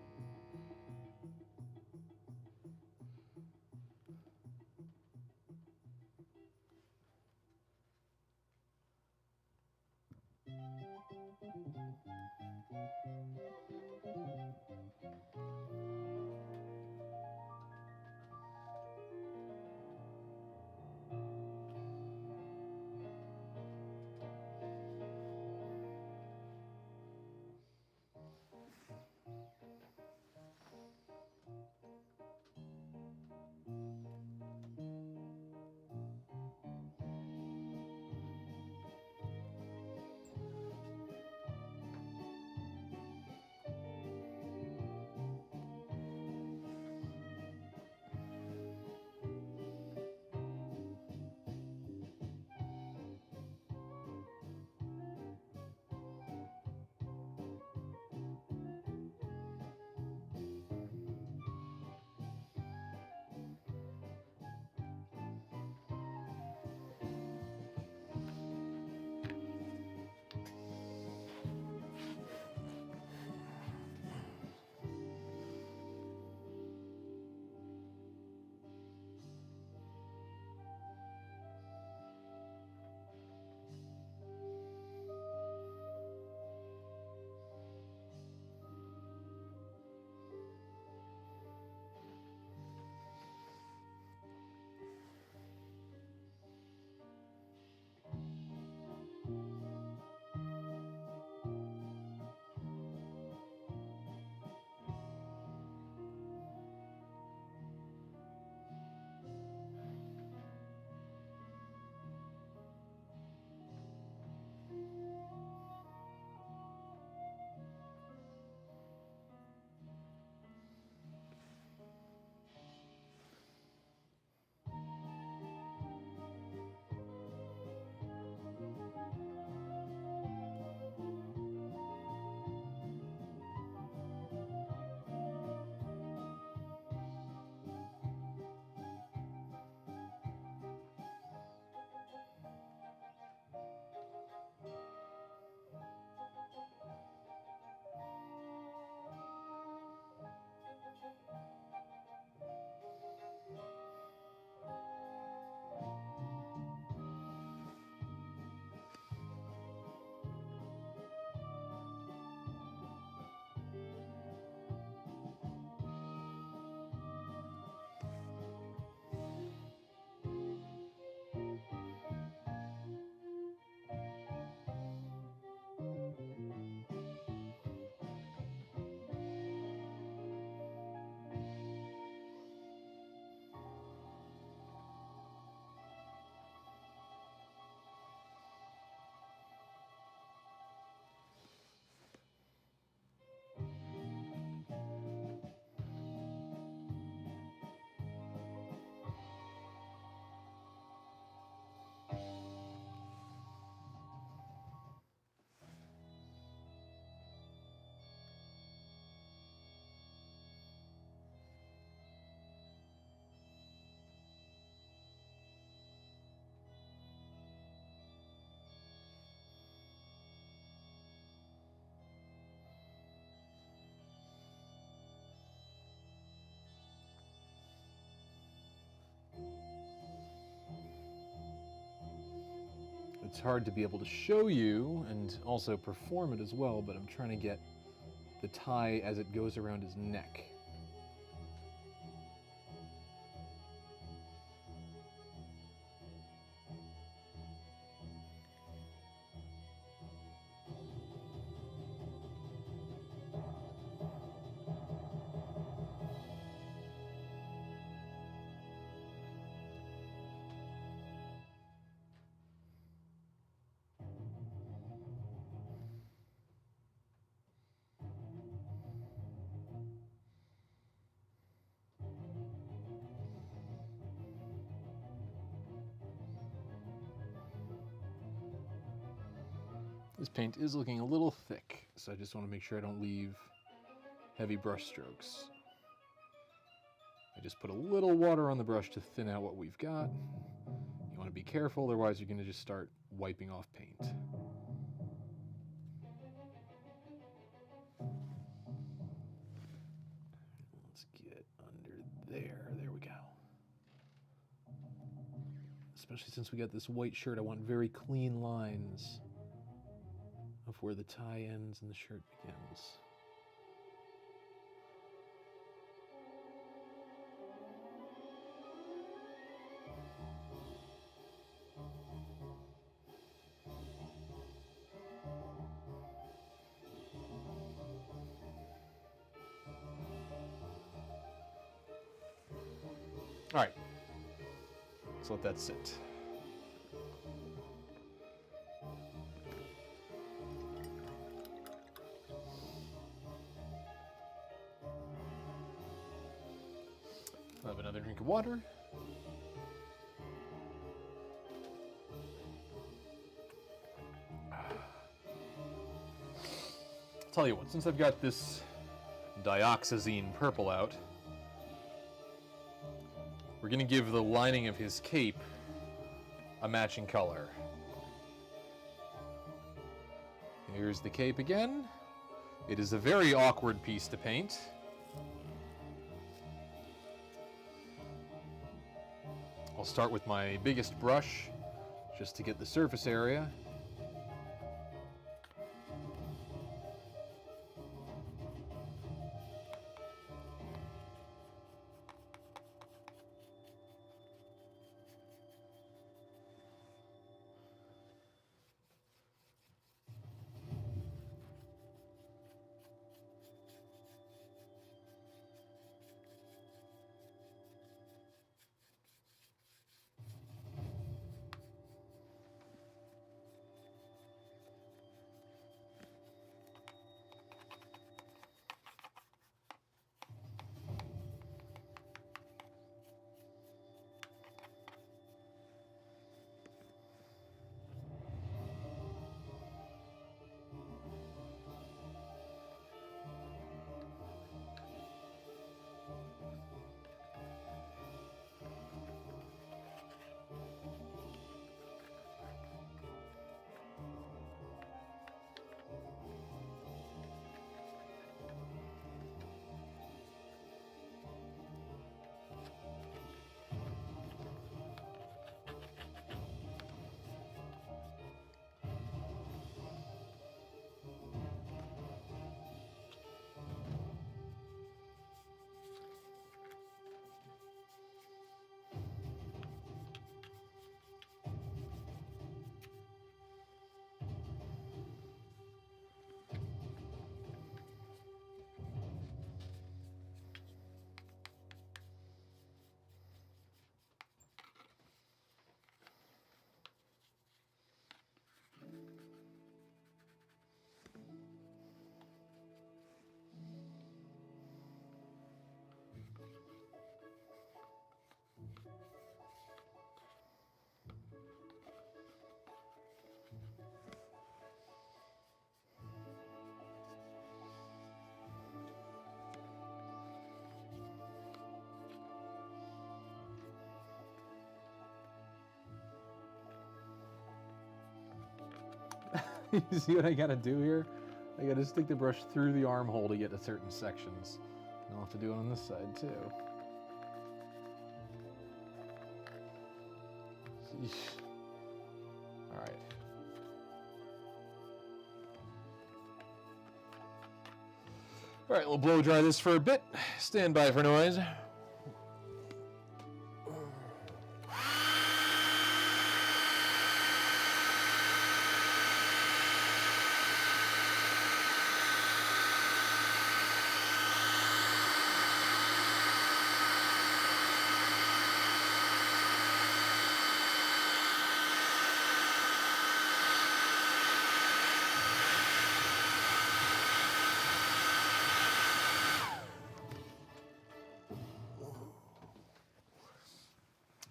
It's hard to be able to show you and also perform it as well, but I'm trying to get the tie as it goes around his neck. This paint is looking a little thick, so I just want to make sure I don't leave heavy brush strokes. I just put a little water on the brush to thin out what we've got. You want to be careful, otherwise you're going to just start wiping off paint. Let's get under there. There we go. Especially since we got this white shirt, I want very clean lines of where the tie ends and the shirt begins. All right, let's let that sit. I'll have another drink of water. I'll tell you what, since I've got this dioxazine purple out, we're going to give the lining of his cape a matching color. Here's the cape again. It is a very awkward piece to paint. I'll start with my biggest brush just to get the surface area. You see what I gotta do here? I gotta stick the brush through the armhole to get to certain sections. And I'll have to do it on this side too. Alright. All right, we'll blow dry this for a bit. Stand by for noise.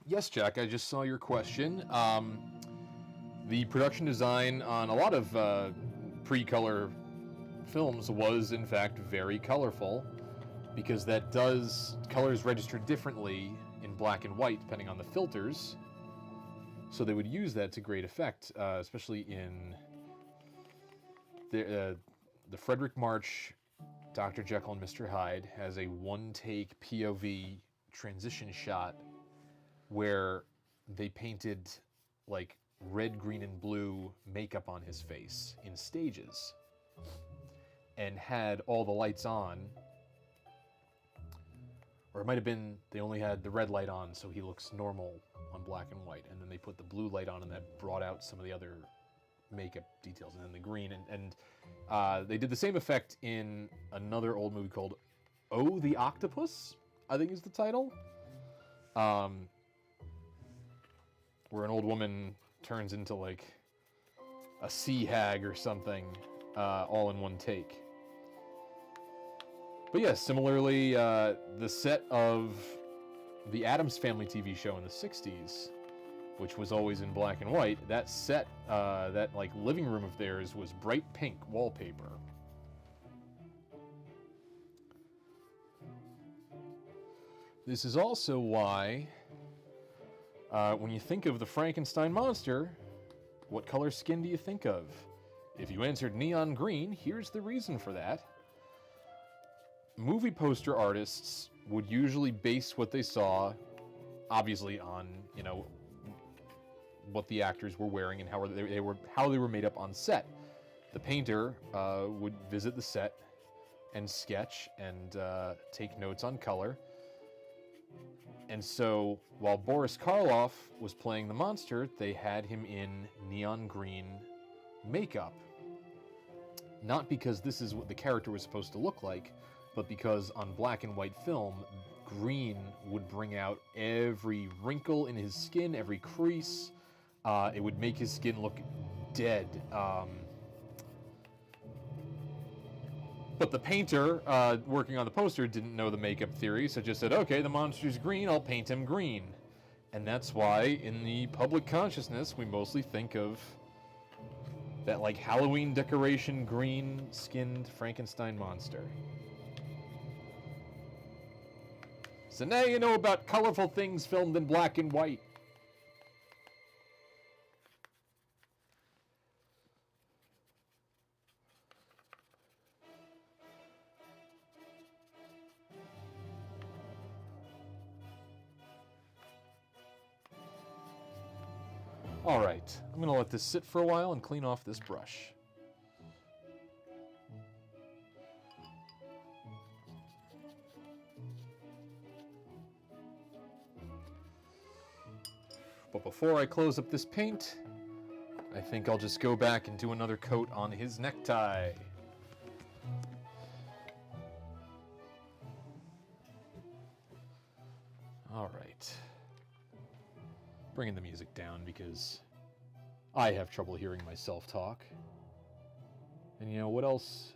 Yes, Jack, I just saw your question. The production design on a lot of pre-color films was, in fact, very colorful, because colors register differently in black and white depending on the filters. So they would use that to great effect, especially in the Frederick March Dr. Jekyll and Mr. Hyde has a one-take POV transition shot where they painted like red, green, and blue makeup on his face in stages and had all the lights on. Or it might have been they only had the red light on so he looks normal on black and white, and then they put the blue light on and that brought out some of the other makeup details, and then the green, and they did the same effect in another old movie called Oh, the Octopus, I think is the title. Where an old woman turns into like a sea hag or something, all in one take. But yes, similarly, the set of the Addams Family TV show in the 60s, which was always in black and white, that set, that like living room of theirs was bright pink wallpaper. This is also why when you think of the Frankenstein monster, what color skin do you think of? If you answered neon green, here's the reason for that. Movie poster artists would usually base what they saw, obviously, on, you know, what the actors were wearing and how they were made up on set. The painter would visit the set and sketch and take notes on color. And so, while Boris Karloff was playing the monster, they had him in neon green makeup. Not because this is what the character was supposed to look like, but because on black and white film, green would bring out every wrinkle in his skin, every crease. It would make his skin look dead. But the painter working on the poster didn't know the makeup theory, so just said, okay, the monster's green, I'll paint him green. And that's why in the public consciousness, we mostly think of that like Halloween decoration green-skinned Frankenstein monster. So now you know about colorful things filmed in black and white. All right, I'm going to let this sit for a while and clean off this brush. But before I close up this paint, I think I'll just go back and do another coat on his necktie. All right. Bringing the music down because I have trouble hearing myself talk. And you know, what else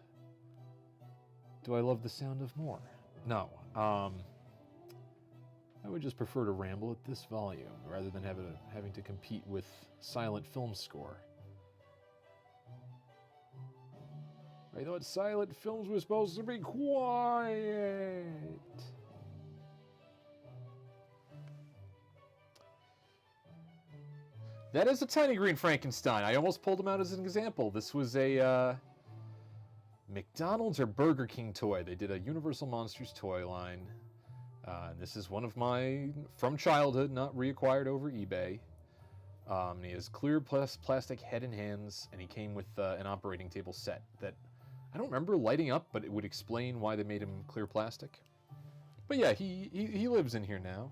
do I love the sound of more? No, I would just prefer to ramble at this volume rather than having to compete with silent film score. I thought silent films were supposed to be quiet. That is a tiny green Frankenstein. I almost pulled him out as an example. This was a McDonald's or Burger King toy. They did a Universal Monsters toy line. This is one of my, from childhood, not reacquired over eBay. He has clear plastic head and hands, and he came with an operating table set that I don't remember lighting up, but it would explain why they made him clear plastic. But yeah, he lives in here now.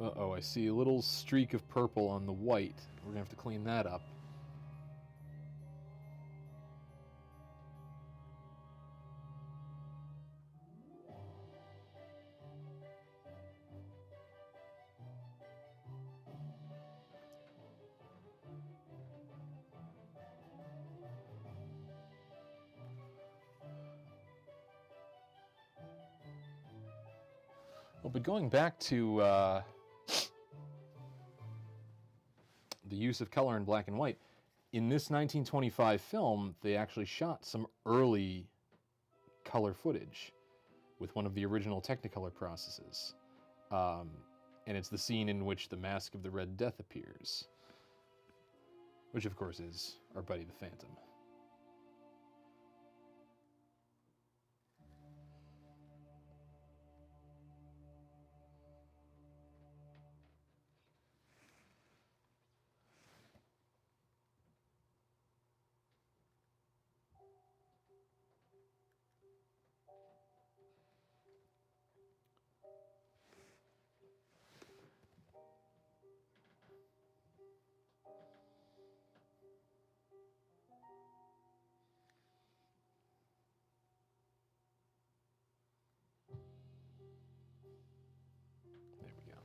Uh-oh, I see a little streak of purple on the white. We're gonna have to clean that up. Well, but going back to the use of color in black and white, in this 1925 film, they actually shot some early color footage with one of the original Technicolor processes. And it's the scene in which the Mask of the Red Death appears, which of course is our buddy the Phantom. There we go.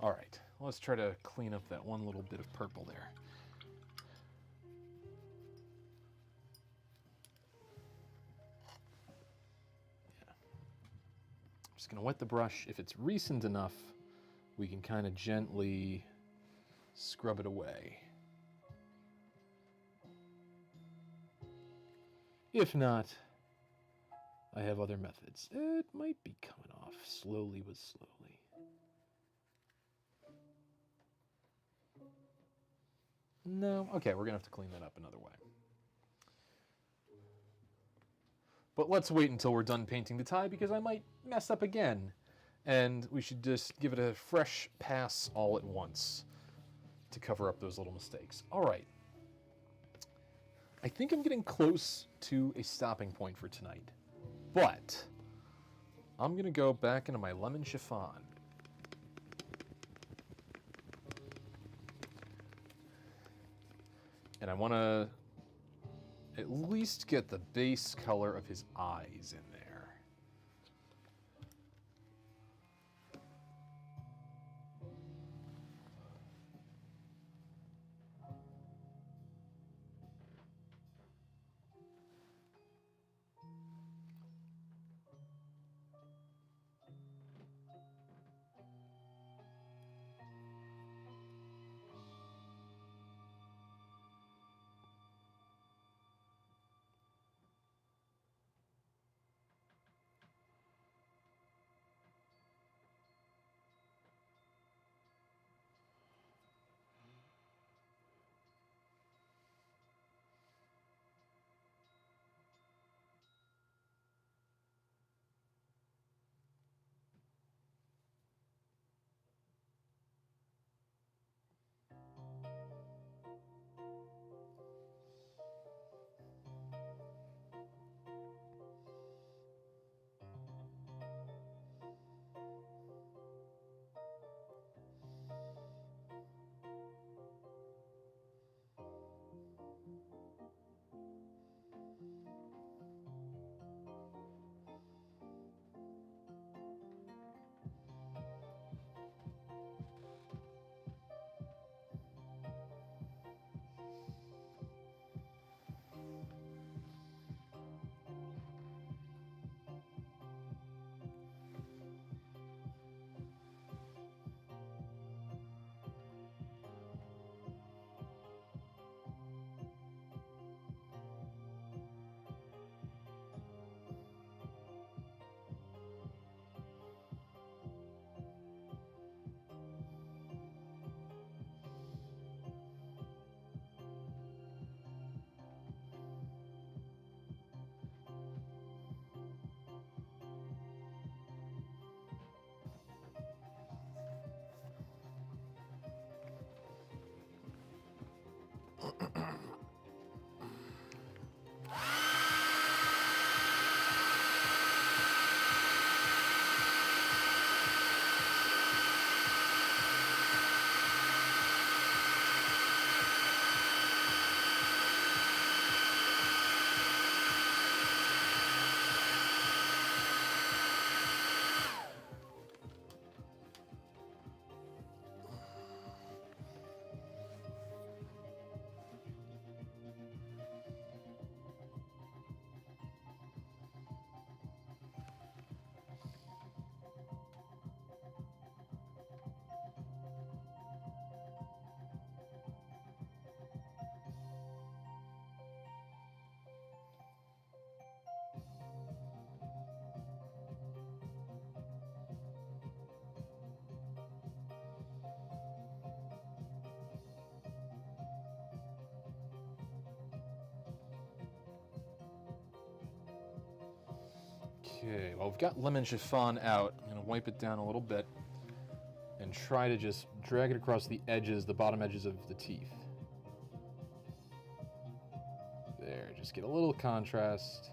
All right, let's try to clean up that one little bit of purple there. Yeah. I'm just gonna wet the brush. If it's recent enough, we can kind of gently scrub it away. If not, I have other methods. It might be coming off slowly but slowly. No, okay, we're gonna have to clean that up another way. But let's wait until we're done painting the tie because I might mess up again. And we should just give it a fresh pass all at once to cover up those little mistakes. All right. I think I'm getting close to a stopping point for tonight. But I'm going to go back into my lemon chiffon. And I want to at least get the base color of his eyes in there. Okay, well, we've got lemon chiffon out. I'm going to wipe it down a little bit and try to just drag it across the edges, the bottom edges of the teeth. There, just get a little contrast.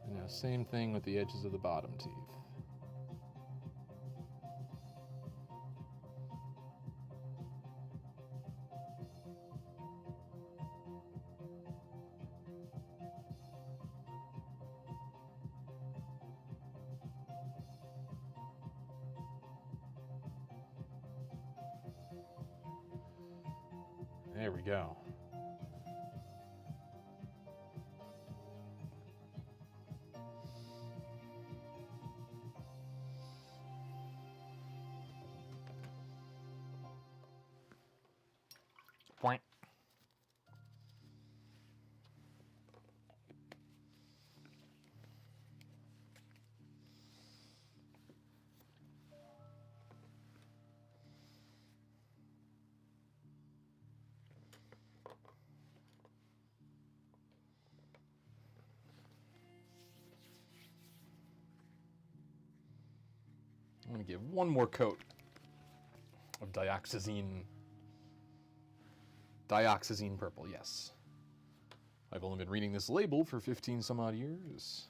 And now same thing with the edges of the bottom teeth. There we go. Point. I'm going to give one more coat of dioxazine purple, yes. I've only been reading this label for 15 some odd years.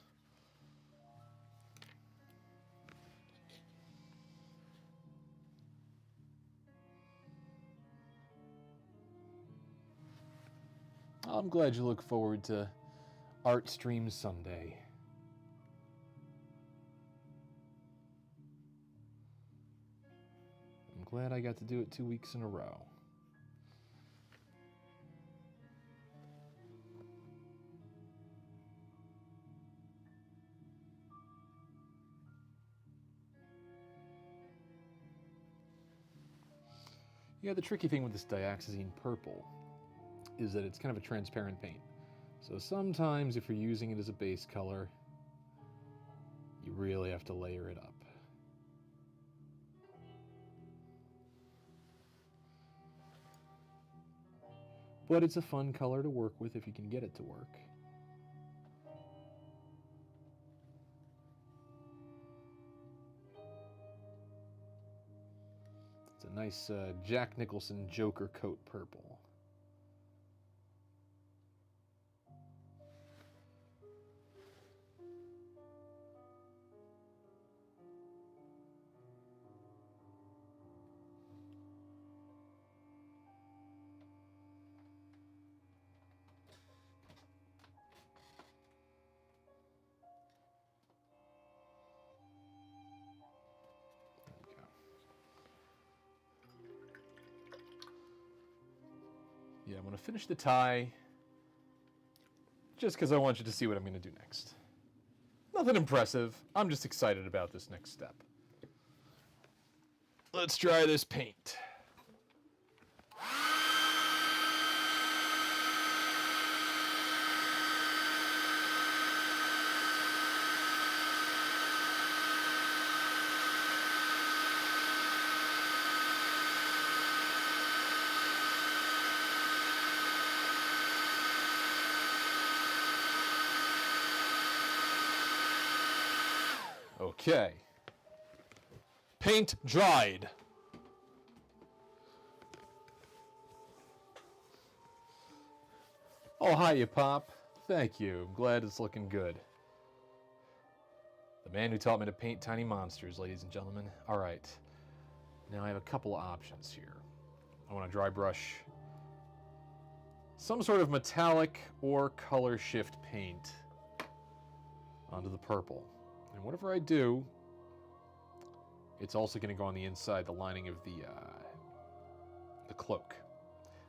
I'm glad you look forward to art streams someday. I'm glad I got to do it 2 weeks in a row. Yeah, the tricky thing with this dioxazine purple is that it's kind of a transparent paint. So sometimes if you're using it as a base color, you really have to layer it up. But it's a fun color to work with if you can get it to work. It's a nice Jack Nicholson Joker coat purple. Yeah, I'm going to finish the tie just because I want you to see what I'm going to do next. Nothing impressive. I'm just excited about this next step. Let's dry this paint. Okay. Paint dried. Oh, hiya, Pop. Thank you. I'm glad it's looking good. The man who taught me to paint tiny monsters, ladies and gentlemen. All right. Now I have a couple of options here. I want to dry brush some sort of metallic or color shift paint onto the purple. And whatever I do, it's also going to go on the inside, the lining of the cloak.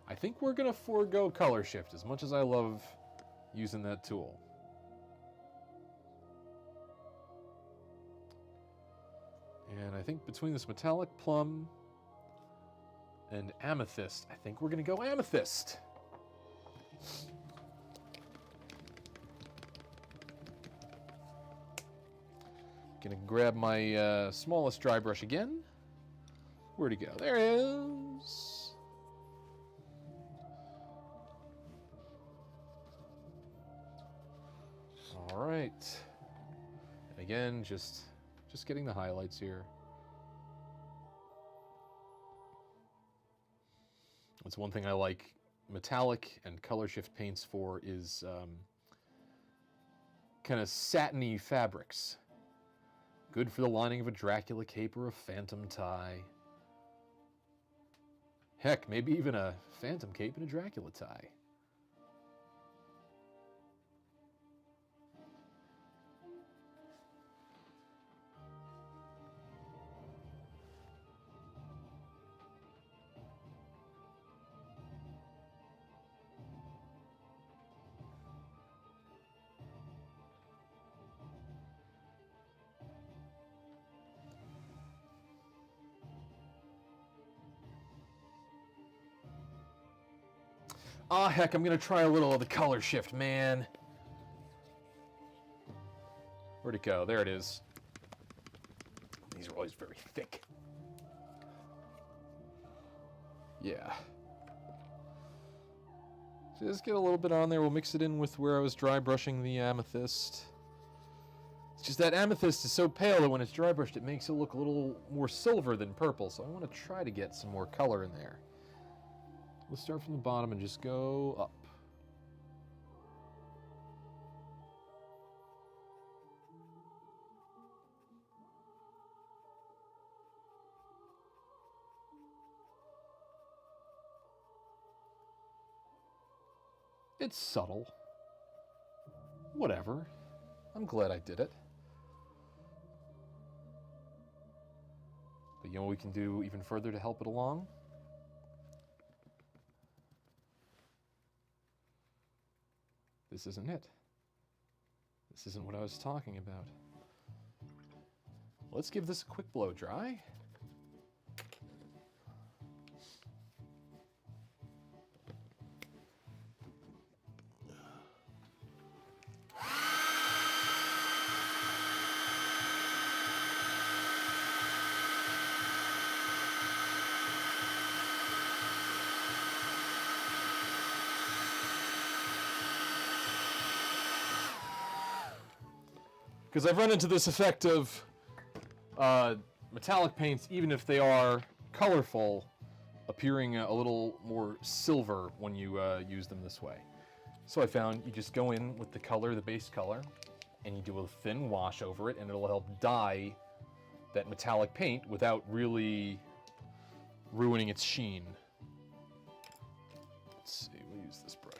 I think we're going to forego color shift as much as I love using that tool. And I think between this metallic plum and amethyst, I think we're going to go amethyst. Gonna grab my smallest dry brush again. Where'd it go? There it is. right. And again, just getting the highlights here. That's one thing I like metallic and color shift paints for is kind of satiny fabrics. Good for the lining of a Dracula cape or a Phantom tie. Heck, maybe even a Phantom cape and a Dracula tie. Ah, heck, I'm gonna try a little of the color shift, man. Where'd it go? There it is. These are always very thick. Yeah. Just get a little bit on there. We'll mix it in with where I was dry brushing the amethyst. It's just that amethyst is so pale that when it's dry brushed, it makes it look a little more silver than purple. So I want to try to get some more color in there. We'll start from the bottom and just go up. It's subtle. Whatever. I'm glad I did it. But you know what we can do even further to help it along? This isn't it. This isn't what I was talking about. Let's give this a quick blow dry. Because I've run into this effect of metallic paints, even if they are colorful, appearing a little more silver when you use them this way. So I found you just go in with the color, the base color, and you do a thin wash over it, and it'll help dye that metallic paint without really ruining its sheen. Let's see, we'll use this brush.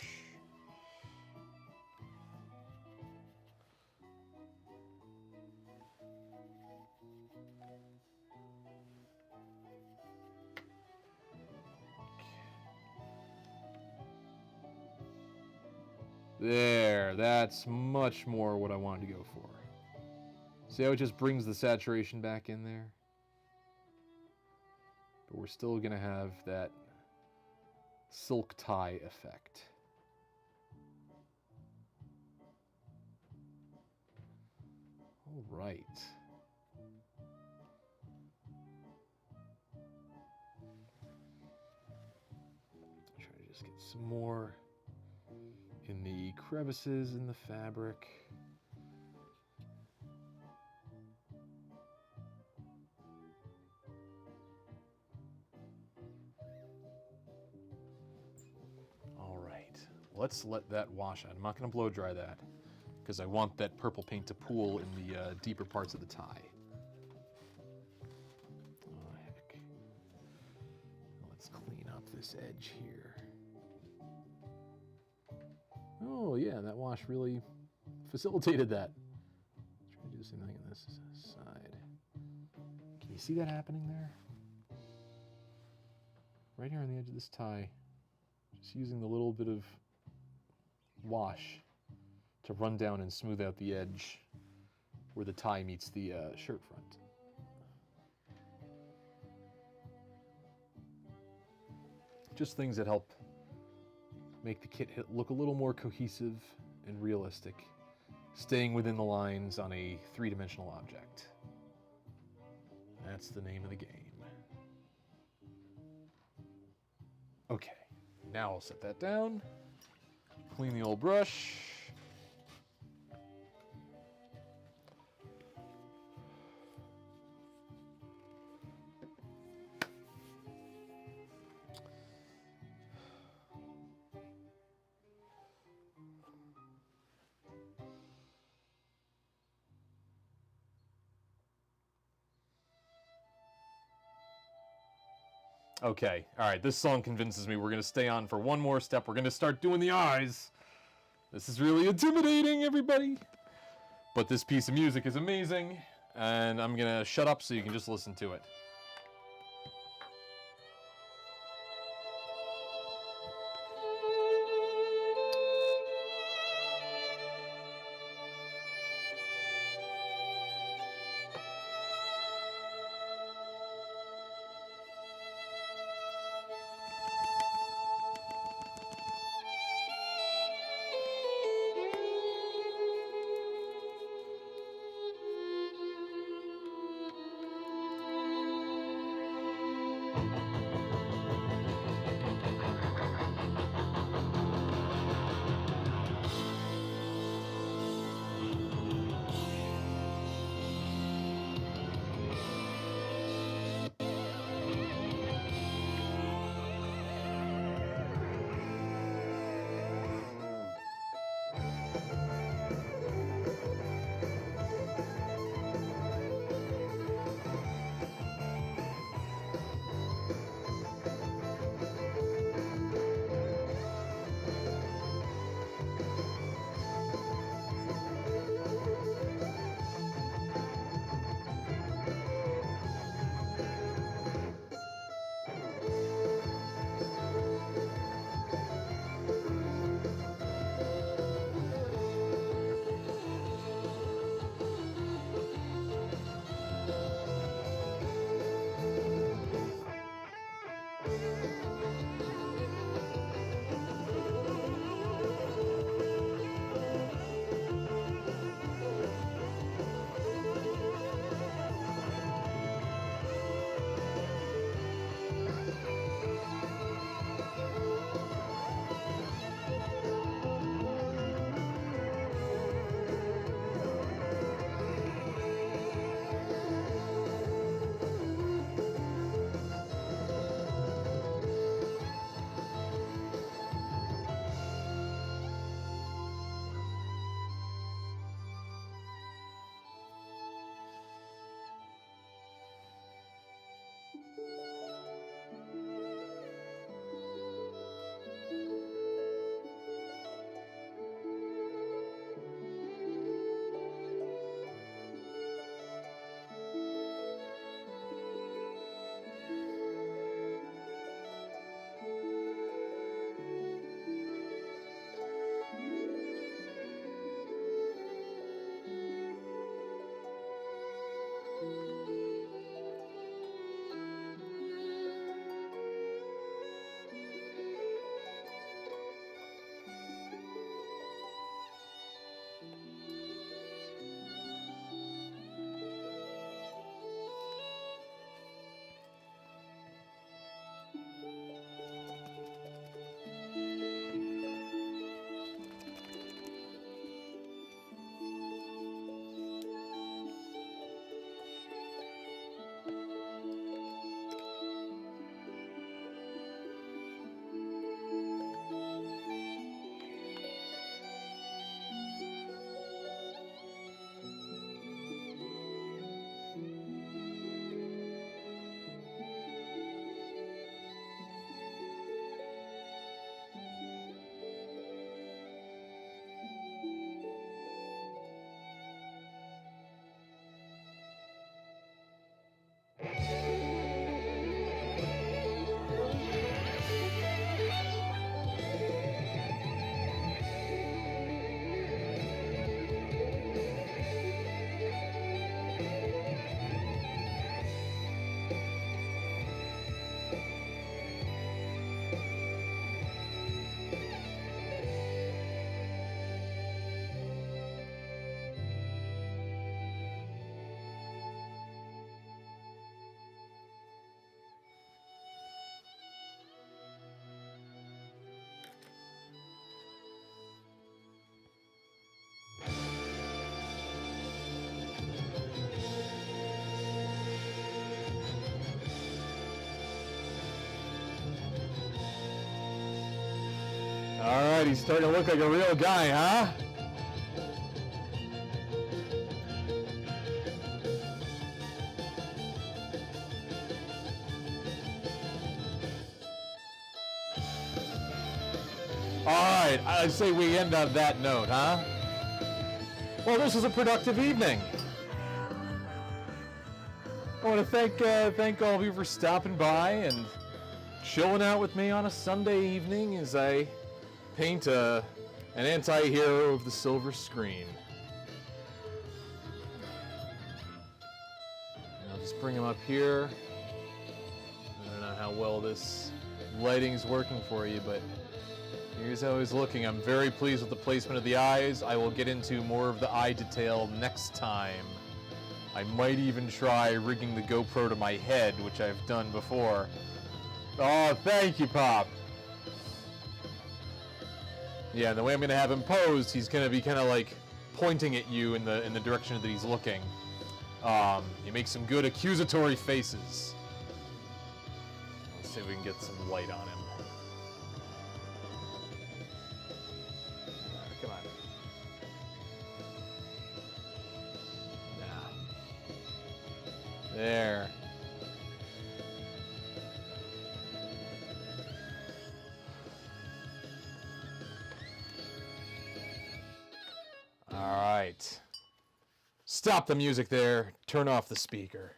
There, that's much more what I wanted to go for. See how it just brings the saturation back in there? But we're still going to have that silk tie effect. All right. Try to just get some more in the crevices in the fabric. All right, let's let that wash out. I'm not going to blow dry that because I want that purple paint to pool in the deeper parts of the tie. Oh, heck. Let's clean up this edge here. Oh yeah, that wash really facilitated that. Try to do the same thing on this side. Can you see that happening there? Right here on the edge of this tie, just using the little bit of wash to run down and smooth out the edge where the tie meets the shirt front. Just things that help make the kit look a little more cohesive and realistic, staying within the lines on a three-dimensional object. That's the name of the game. Okay, now I'll set that down, clean the old brush, Okay, all right, this song convinces me we're going to stay on for one more step. We're going to start doing the eyes. This is really intimidating, everybody. But this piece of music is amazing, and I'm going to shut up so you can just listen to it. All right, he's starting to look like a real guy, huh? right, I say we end on that note, huh? Well, this was a productive evening. I want to thank all of you for stopping by and chilling out with me on a Sunday evening as I paint an anti-hero of the silver screen. And I'll just bring him up here. I don't know how well this lighting's working for you, but here's how he's looking. I'm very pleased with the placement of the eyes. I will get into more of the eye detail next time. I might even try rigging the GoPro to my head, which I've done before. Oh, thank you, Pop. Yeah, and the way I'm going to have him posed, he's going to be kind of like pointing at you in the direction that he's looking. He makes some good accusatory faces. Let's see if we can get some light on him. Come on. There. All right. Stop the music there. Turn off the speaker.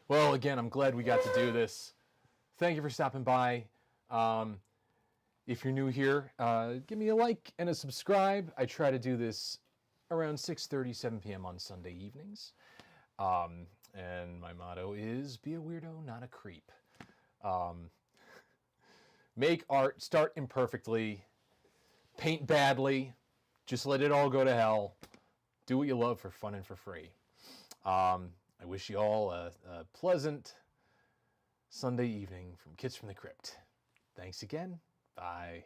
Well, again, I'm glad we got to do this. Thank you for stopping by. If you're new here, give me a like and a subscribe. I try to do this around 6:30, 7 p.m. on Sunday evenings. And my motto is, be a weirdo, not a creep. Make art, start imperfectly, paint badly, just let it all go to hell. Do what you love for fun and for free. I wish you all a pleasant Sunday evening from Kids from the Crypt. Thanks again. Bye.